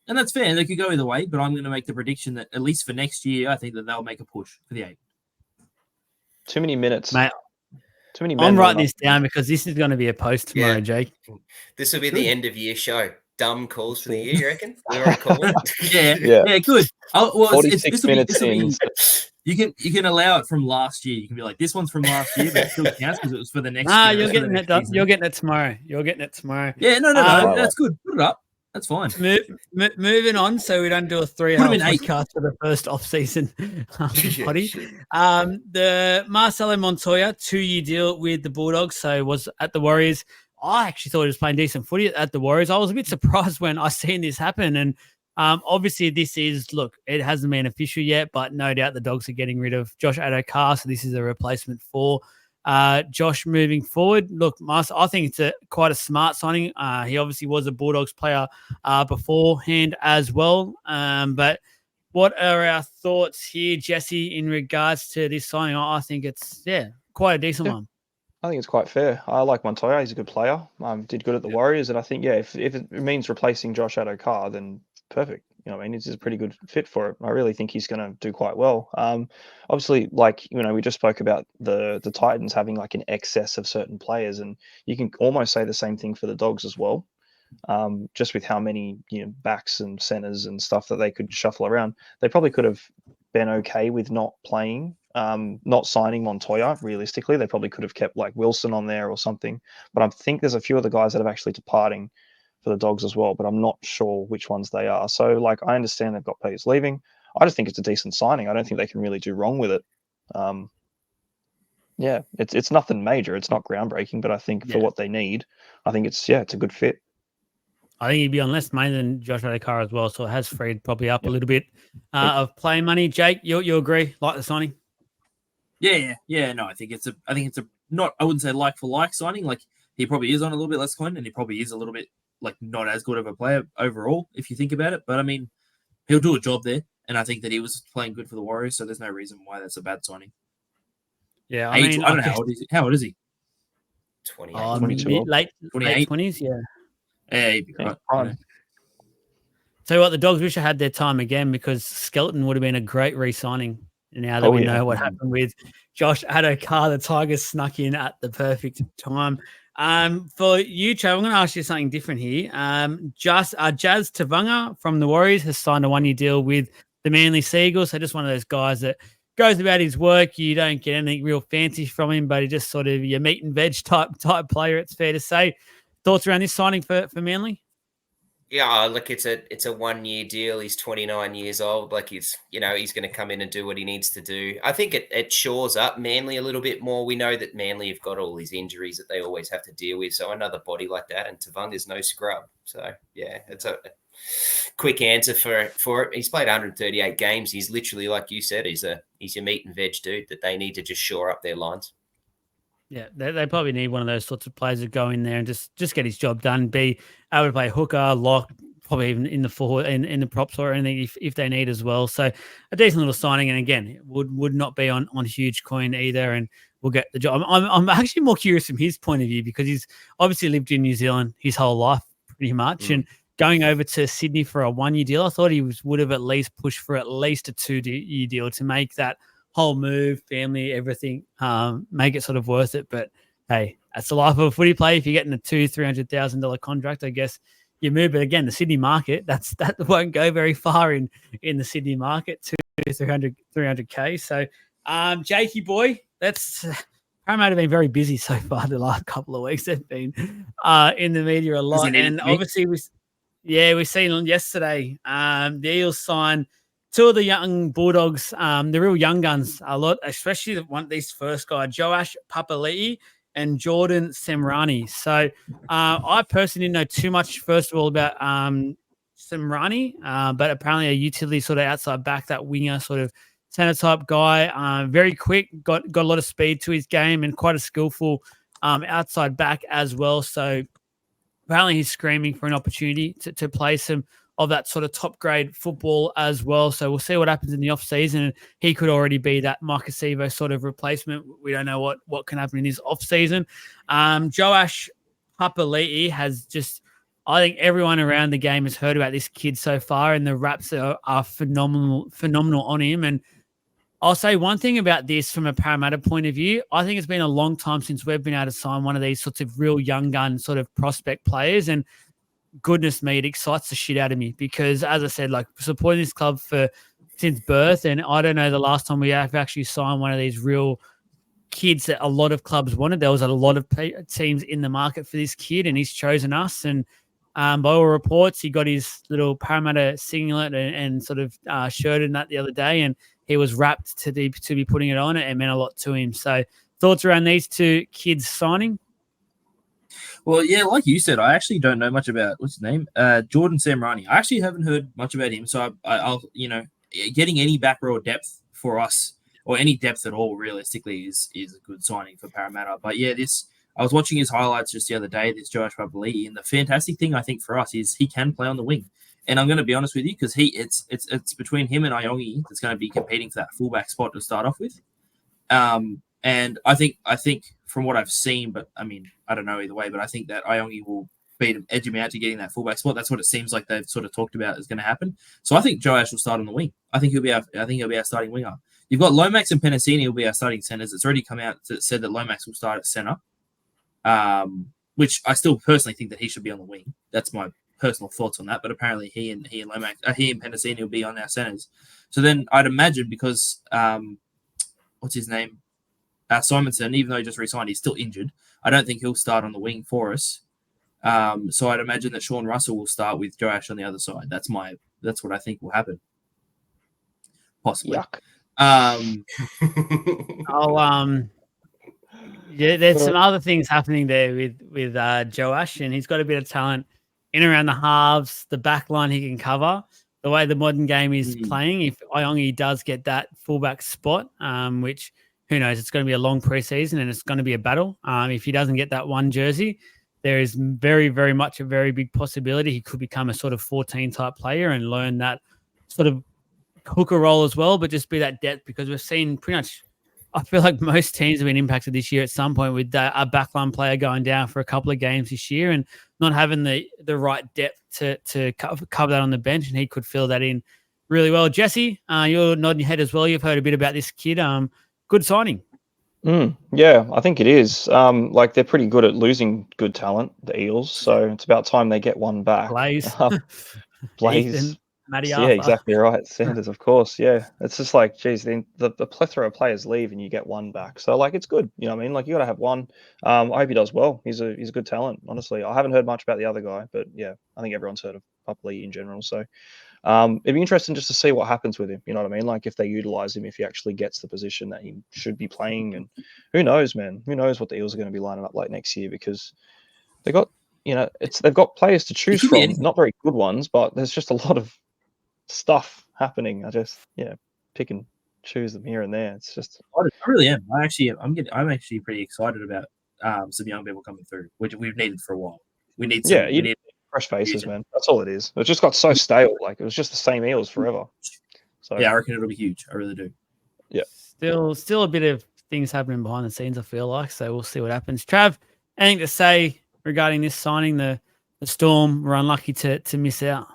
And that's fair. They could go either way, but I'm going to make the prediction that at least for next year, I think that they'll make a push for the 8. Too many minutes. Mate, too many men. I'm writing this down because this is going to be a post tomorrow, Jake. This will be the end of year show. Dumb calls for the year, you reckon? We want to call it? Yeah, good. Well, 46 minutes in. You can allow it from last year. You can be like, this one's from last year, but it still counts because it was for the next year. You're getting it done. You're getting it tomorrow. Yeah, no. That's good. Put it up. That's fine. Moving on, so we don't do a 3-hour podcast for the first off-season potty. The Marcelo Montoya 2-year deal with the Bulldogs, so was at the Warriors. I actually thought he was playing decent footy at the Warriors. I was a bit surprised when I seen this happen, and obviously this is, it hasn't been official yet, but no doubt the Dogs are getting rid of Josh Addo-Carr, so this is a replacement for Josh moving forward. Look, I think it's quite a smart signing. He obviously was a Bulldogs player beforehand as well. But what are our thoughts here, Jesse, in regards to this signing? I think it's, quite a decent one. I think it's quite fair. I like Montoya. He's a good player. Did good at the Warriors. And I think, if it means replacing Josh Addo-Carr, then perfect. You know what I mean? It's a pretty good fit for it. I really think he's going to do quite well. Obviously, we just spoke about the Titans having like an excess of certain players, and you can almost say the same thing for the Dogs as well. Just with how many backs and centers and stuff that they could shuffle around, they probably could have been okay with not signing Montoya. Realistically, they probably could have kept like Wilson on there or something. But I think there's a few other guys that are actually departing for the Dogs as well, but I'm not sure which ones they are. So, I understand they've got players leaving. I just think it's a decent signing. I don't think they can really do wrong with it. It's nothing major. It's not groundbreaking, but I think for what they need, I think it's a good fit. I think he'd be on less money than Josh Addo-Carr as well, so it has freed probably up a little bit of play money. Jake, you agree? Like the signing? Yeah. No, I think it's a not. I wouldn't say like for like signing. Like he probably is on a little bit less coin, and he probably is a little bit not as good of a player overall, if you think about it. But I mean, he'll do a job there, and I think that he was playing good for the Warriors, so there's no reason why that's a bad signing. Yeah, I don't know how old is he. How old is he? 28. 22. Late 20s, yeah. Yeah, he'd be right. Tell you what, the Dogs wish I had their time again because Skeleton would have been a great re-signing. Now that we know what happened with Josh Addo-Carr, the Tigers snuck in at the perfect time. For you, Trav, I'm going to ask you something different here. Jazz Tavanga from the Warriors has signed a 1-year deal with the Manly Seagulls. So just one of those guys that goes about his work. You don't get anything real fancy from him, but he just sort of your meat and veg type player, it's fair to say. Thoughts around this signing for Manly? Yeah, look, it's a 1 year deal. He's 29 years old. Like he's going to come in and do what he needs to do. I think it shores up Manly a little bit more. We know that Manly have got all these injuries that they always have to deal with. So another body like that, and Tavunga's no scrub. So yeah, it's a quick answer for it. He's played 138 games. He's literally, like you said, he's your meat and veg dude that they need to just shore up their lines. Yeah, they probably need one of those sorts of players that go in there and just get his job done. Be able to play hooker, lock, probably even in the forward in the props or anything if they need as well. So a decent little signing, and again, it would not be on huge coin either, and we'll get the job. I'm actually more curious from his point of view because he's obviously lived in New Zealand his whole life pretty much, and going over to Sydney for a 1 year deal, I thought he would have at least pushed for at least a 2 year deal to make that whole move, family, everything, make it sort of worth it. But hey, that's the life of a footy player. If you're getting a $200,000-$300,000 contract, I guess you move. But again, the Sydney market, that won't go very far in the Sydney market, 300K. So, Jakey boy, Parramatta have been very busy so far the last couple of weeks. They've been in the media a lot, and obviously we've seen yesterday the Eels sign two of the young Bulldogs, the real young guns a lot, especially these first guys, Joash Papali'i and Jordan Semrani. So I personally didn't know too much, first of all, about Semrani, but apparently a utility sort of outside back, that winger sort of center type guy, very quick, got a lot of speed to his game and quite a skillful outside back as well. So apparently he's screaming for an opportunity to play some of that sort of top grade football as well. So we'll see what happens in the off season. He could already be that Marcus Evo sort of replacement. We don't know what can happen in his off season. Joash Papali'i has just, I think everyone around the game has heard about this kid so far, and the raps are phenomenal on him. And I'll say one thing about this from a Parramatta point of view. I think it's been a long time since we've been able to sign one of these sorts of real young gun sort of prospect players. And goodness me, it excites the shit out of me because, as I said, like supporting this club since birth, and I don't know the last time we have actually signed one of these real kids that a lot of clubs wanted. There was a lot of teams in the market for this kid, and he's chosen us. And by all reports, he got his little Parramatta singlet and sort of shirt in that the other day, and he was wrapped to be putting it on. It meant a lot to him. So thoughts around these two kids signing? Well, yeah, like you said, I actually don't know much about what's his name, Jordan Semrani. I actually haven't heard much about him, so I'll getting any back row depth for us, or any depth at all, realistically, is a good signing for Parramatta. But yeah, I was watching his highlights just the other day. This Joash Papali'i, and the fantastic thing I think for us is he can play on the wing. And I'm going to be honest with you, because it's between him and Iongi that's going to be competing for that fullback spot to start off with. And I think from what I've seen, but I mean, I don't know either way, but I think that Iongi will edge him out to getting that fullback spot. That's what it seems like they've sort of talked about is going to happen. So I think Joash will start on the wing. I think he'll be our starting winger. You've got Lomax and Penasini will be our starting centers. It's already come out that said that Lomax will start at center, which I still personally think that he should be on the wing. That's my personal thoughts on that. But apparently he and Penasini will be on our centers. So then I'd imagine because what's his name? Simonson, even though he just re-signed, he's still injured. I don't think he'll start on the wing for us. So I'd imagine that Sean Russell will start with Joash on the other side. That's what I think will happen. Possibly. Yuck. Yeah, there's some other things happening there with Joash, and he's got a bit of talent in around the halves, the back line he can cover. The way the modern game is playing, if Iongi does get that fullback spot, which who knows, it's going to be a long preseason and it's going to be a battle. If he doesn't get that one jersey, there is very, very much a very big possibility he could become a sort of 14 type player and learn that sort of hooker role as well, but just be that depth, because we've seen pretty much, I feel like most teams have been impacted this year at some point with a backline player going down for a couple of games this year and not having the right depth to cover that on the bench, and he could fill that in really well. Jesse, you're nodding your head as well. You've heard a bit about this kid. Good signing. Yeah, I think it is. Like they're pretty good at losing good talent, the Eels. So it's about time they get one back. Blaze. Blaze. Matty Yeah, exactly right. Sanders, of course. Yeah, it's just like, geez, the plethora of players leave and you get one back. So like, it's good. You know what I mean? Like you got to have one. I hope he does well. He's a good talent. Honestly, I haven't heard much about the other guy, but yeah, I think everyone's heard of league in general. So it'd be interesting just to see what happens with him. You know what I mean? Like if they utilize him, if he actually gets the position that he should be playing, and who knows, man? Who knows what the Eels are going to be lining up like next year, because they got, they've got players to choose could be from, anything. not very good ones, but there's just a lot of stuff happening. I just pick and choose them here and there. It's just I really am. I'm actually pretty excited about some young people coming through, which we've needed for a while. We need some. you need fresh faces, man. That's all it is. It just got so stale. Like it was just the same Eels forever. So yeah, I reckon it'll be huge. I really do. Yeah. Still a bit of things happening behind the scenes, I feel like. So we'll see what happens. Trav, anything to say regarding this signing? The Storm were unlucky to miss out.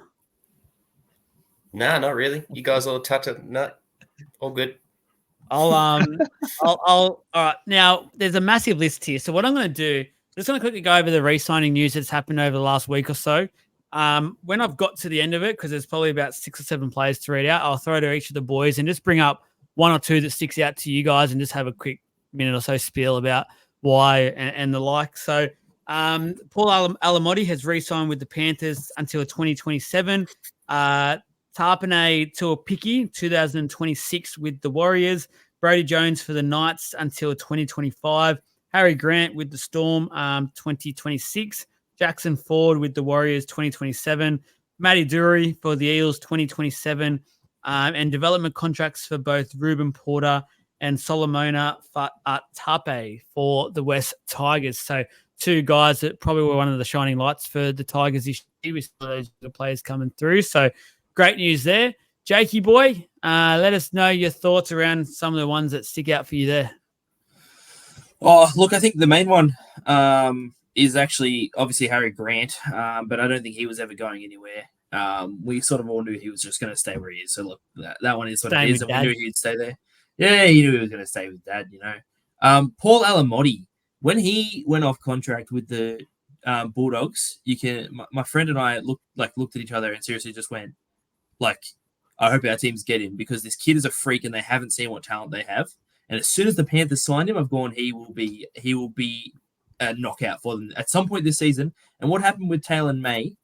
No, not really. You guys all touch it. No, all good. All right. Now there's a massive list here. So what I'm going to do, just going to quickly go over the re-signing news that's happened over the last week or so. When I've got to the end of it, because there's probably about 6 or 7 players to read out, I'll throw to each of the boys and just bring up 1 or 2 that sticks out to you guys and just have a quick minute or so spiel about why and the like. So Paul Alamotti has re-signed with the Panthers until 2027. Tarpanay Tuapiki, 2026 with the Warriors. Brody Jones for the Knights until 2025. Harry Grant with the Storm, 2026. Jackson Ford with the Warriors, 2027. Matty Dury for the Eels, 2027. And development contracts for both Ruben Porter and Solomona Tape for the West Tigers. So 2 guys that probably were one of the shining lights for the Tigers this year with those players coming through. So great news there. Jakey boy, let us know your thoughts around some of the ones that stick out for you there. Oh, look, I think the main one is actually obviously Harry Grant, but I don't think he was ever going anywhere. We sort of all knew he was just going to stay where he is. So look, that one is what it is, and we knew he'd stay there. Yeah, he knew he was going to stay with Dad, Paul Alamotti, when he went off contract with the Bulldogs, my friend and I looked at each other and seriously just went, I hope our teams get him, because this kid is a freak and they haven't seen what talent they have. And as soon as the Panthers signed him, I've gone, he will be a knockout for them at some point this season. And what happened with Taylor May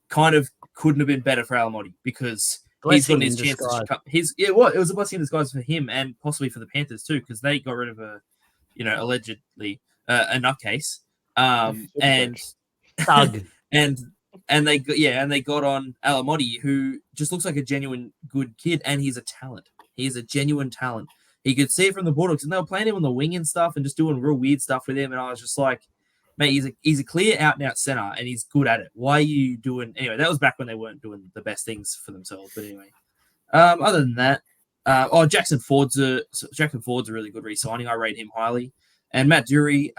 kind of couldn't have been better for Alamotti, because he's got his chance to come. It was a blessing in disguise for him and possibly for the Panthers too, because they got rid of allegedly a nutcase. And Thug. and they got on Alamotti, who just looks like a genuine good kid, and he's a talent. He is a genuine talent. He could see it from the Bulldogs, and they were playing him on the wing and stuff, and just doing real weird stuff with him. And I was just like, mate, he's a clear out and out center, and he's good at it. Why are you doing anyway? That was back when they weren't doing the best things for themselves. But anyway, other than that, Jackson Ford's a really good re-signing. I rate him highly. And Matt Dury,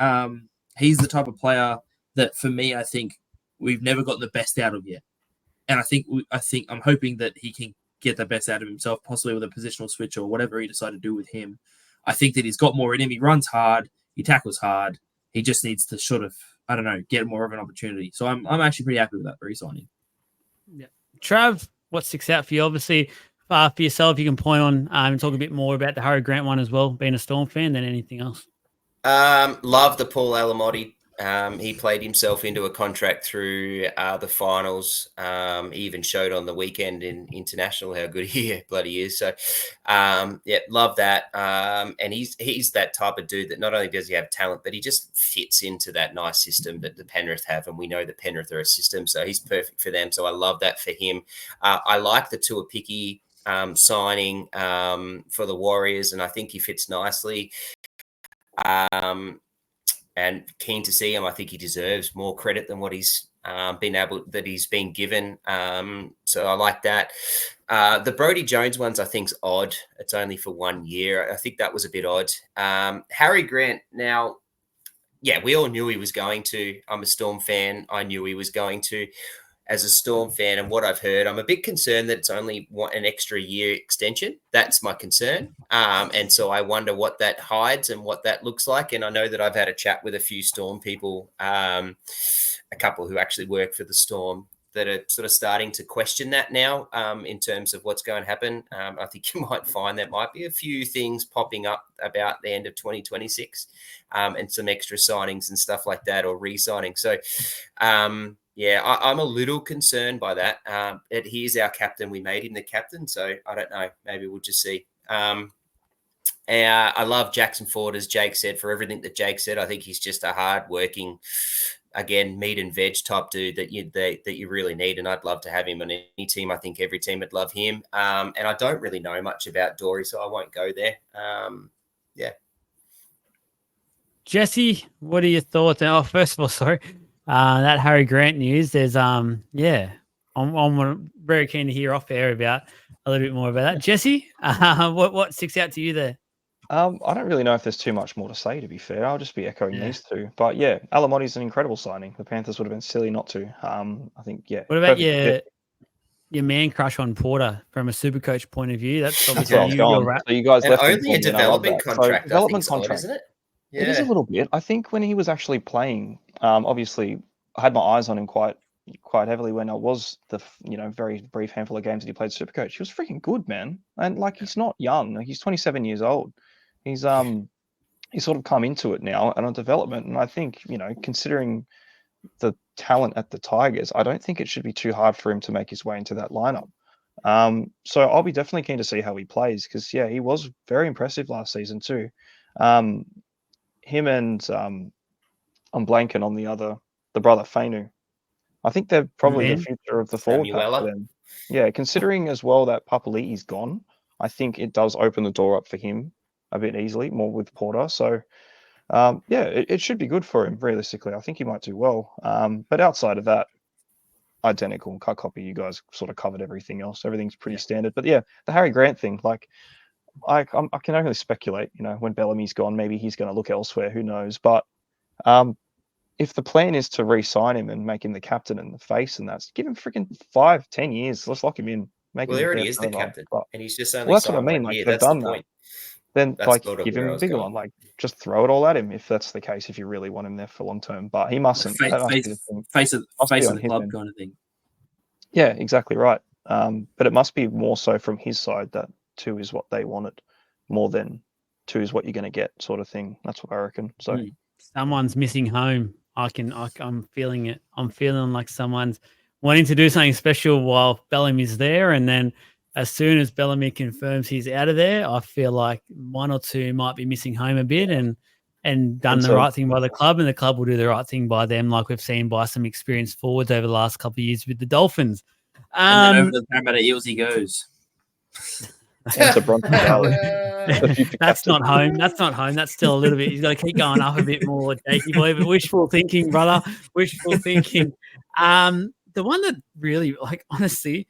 he's the type of player that for me, I think we've never gotten the best out of yet. And I'm hoping that he can get the best out of himself, possibly with a positional switch or whatever he decided to do with him. I think that he's got more in him. He runs hard. He tackles hard. He just needs to sort of, I don't know, get more of an opportunity. So I'm actually pretty happy with that re-signing. Yeah. Trav, what sticks out for you? Obviously, for yourself, you can point on and talk a bit more about the Harry Grant one as well, being a Storm fan, than anything else. Love the Paul Alamotti. He played himself into a contract through the finals. He even showed on the weekend in international how good he bloody is. So, love that. And he's that type of dude that not only does he have talent, but he just fits into that nice system that the Penrith have. And we know the Penrith are a system, so he's perfect for them. So I love that for him. I like the Tuapiki signing for the Warriors, and I think he fits nicely. And keen to see him. I think he deserves more credit than what he's been given. So I like that. The Brody Jones ones I think's odd. It's only for 1 year. I think that was a bit odd. Harry Grant. Now, we all knew he was going to. I'm a Storm fan. I knew he was going to. As a Storm fan, and what I've heard, I'm a bit concerned that it's only an extra year extension. That's my concern. And so I wonder what that hides and what that looks like. And I know that I've had a chat with a few Storm people, a couple who actually work for the Storm, that are sort of starting to question that now in terms of what's going to happen. I think you might find there might be a few things popping up about the end of 2026 and some extra signings and stuff like that, or re-signing. So, Yeah, I'm a little concerned by that. He is our captain. We made him the captain, so I don't know. Maybe we'll just see. I love Jackson Ford, as Jake said, for everything that Jake said. I think he's just a hard-working, again, meat and veg type dude that you really need, and I'd love to have him on any team. I think every team would love him. And I don't really know much about Dory, so I won't go there. Yeah. Jesse, what are your thoughts? Oh, first of all, sorry, that Harry Grant news. There's I'm very keen to hear off air about a little bit more about that. Jesse, what sticks out to you there? I don't really know if there's too much more to say, to be fair. I'll just be echoing these two. But yeah, Alamotti's an incredible signing. The Panthers would have been silly not to. I think, yeah. What about your man crush on Porter from a Supercoach point of view? That's obviously where I was going. So you guys left only a development contract. So development contract, isn't it? Yeah. It is a little bit. I think when he was actually playing, obviously I had my eyes on him quite heavily when I was the very brief handful of games that he played Supercoach. He was freaking good, man. And like, he's not young. He's 27 years old. He's sort of come into it now and on development. And I think, considering the talent at the Tigers, I don't think it should be too hard for him to make his way into that lineup. So I'll be definitely keen to see how he plays, because yeah, he was very impressive last season too. Him and I'm blanking on the brother Fainu. I think they're probably the future of the forward pack for them. Yeah, considering as well that Papali'i's gone, I think it does open the door up for him a bit easily, more with Porter. So it should be good for him, realistically. I think he might do well. But outside of that, identical cut copy. You guys sort of covered everything else. Everything's pretty standard. But yeah, the Harry Grant thing, like, I can only speculate, when Bellamy's gone, maybe he's going to look elsewhere. Who knows? But if the plan is to re-sign him and make him the captain and the face, and that's, give him freaking 5-10 years. Let's lock him in. He already is the captain, and he's just only. Well, that's what I mean. Like, they've done that. Then, that's give him a bigger one. Like, just throw it all at him if that's the case. If you really want him there for long term, but he mustn't. Face of the club kind of thing. Yeah, exactly right. But it must be more so from his side that 2 is what they wanted, more than 2 is what you're going to get, sort of thing. That's what I reckon. So someone's missing home. I'm feeling it. I'm feeling like someone's wanting to do something special while Bellamy's there, and then as soon as Bellamy confirms he's out of there, I feel like 1 or 2 might be missing home a bit and done the right thing by the club, and the club will do the right thing by them, like we've seen by some experienced forwards over the last couple of years with the Dolphins. And then over the Parramatta Eels he goes. That's not home. That's not home. That's still a little bit. He's got to keep going up a bit more, Jakey boy. But wishful thinking, brother. Wishful thinking. The one that really, like, honestly,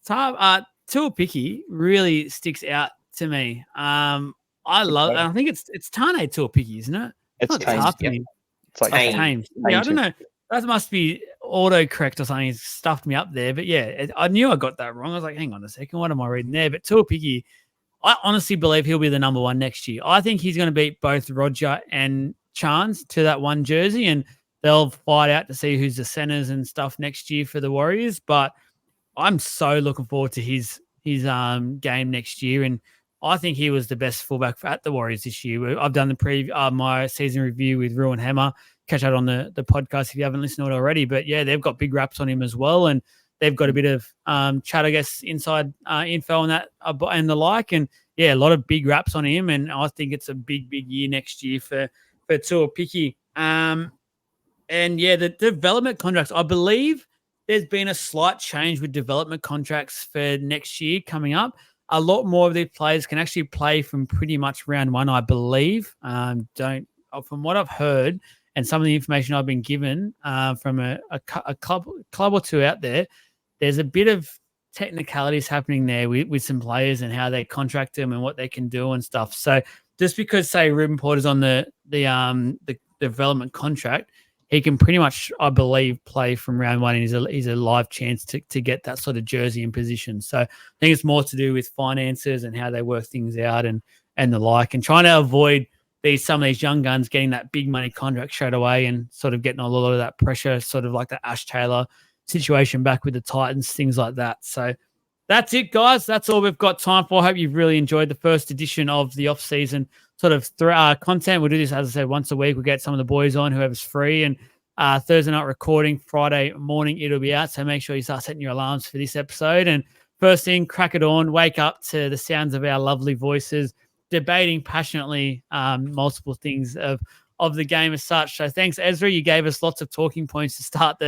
Tuapiki really sticks out to me. I love. I think it's Tane Tuapiki, isn't it? It's Tames. Yep. It's like Tames. Yeah, I don't know. That must be autocorrect or something. It's stuffed me up there. But yeah, I knew I got that wrong. I was like, hang on a second, what am I reading there? But Tuapiki, I honestly believe he'll be the number 1 next year. I think he's going to beat both Roger and Chance to that 1 jersey, and they'll fight out to see who's the centers and stuff next year for the Warriors. But I'm so looking forward to his game next year, and I think he was the best fullback at the Warriors this year. I've done my season review with Ruin Hammer. Catch that on the podcast if you haven't listened to it already. But yeah, they've got big raps on him as well, and they've got a bit of chat, I guess, inside info on that and the like. And yeah, a lot of big raps on him, and I think it's a big year next year for Tuapiki. And yeah, the development contracts, I believe there's been a slight change with development contracts for next year coming up. A lot more of these players can actually play from pretty much round 1, I believe. From what I've heard and some of the information I've been given from a club or 2 out there, there's a bit of technicalities happening there with some players and how they contract them and what they can do and stuff. So just because, say, Ruben Porter's on the development contract, he can pretty much, I believe, play from round 1, and he's a live chance to get that sort of jersey in position. So I think it's more to do with finances and how they work things out and the like, and trying to avoid some of these young guns getting that big money contract straight away and sort of getting a lot of that pressure, sort of like the Ash Taylor situation back with the Titans, things like that. So that's it, guys. That's all we've got time for. I hope you've really enjoyed the first edition of the off-season sort of content. We'll do this, as I said, once a week. We'll get some of the boys on, whoever's free, and Thursday night recording, Friday morning it'll be out. So make sure you start setting your alarms for this episode. And first thing, crack it on, wake up to the sounds of our lovely voices, debating passionately multiple things of the game as such. So thanks, Ezra. You gave us lots of talking points to start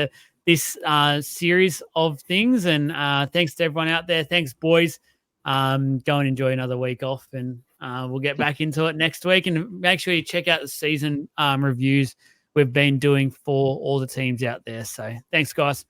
this series of things. And thanks to everyone out there. Thanks, boys. Go and enjoy another week off, and we'll get back into it next week. And make sure you check out the season reviews we've been doing for all the teams out there. So thanks, guys.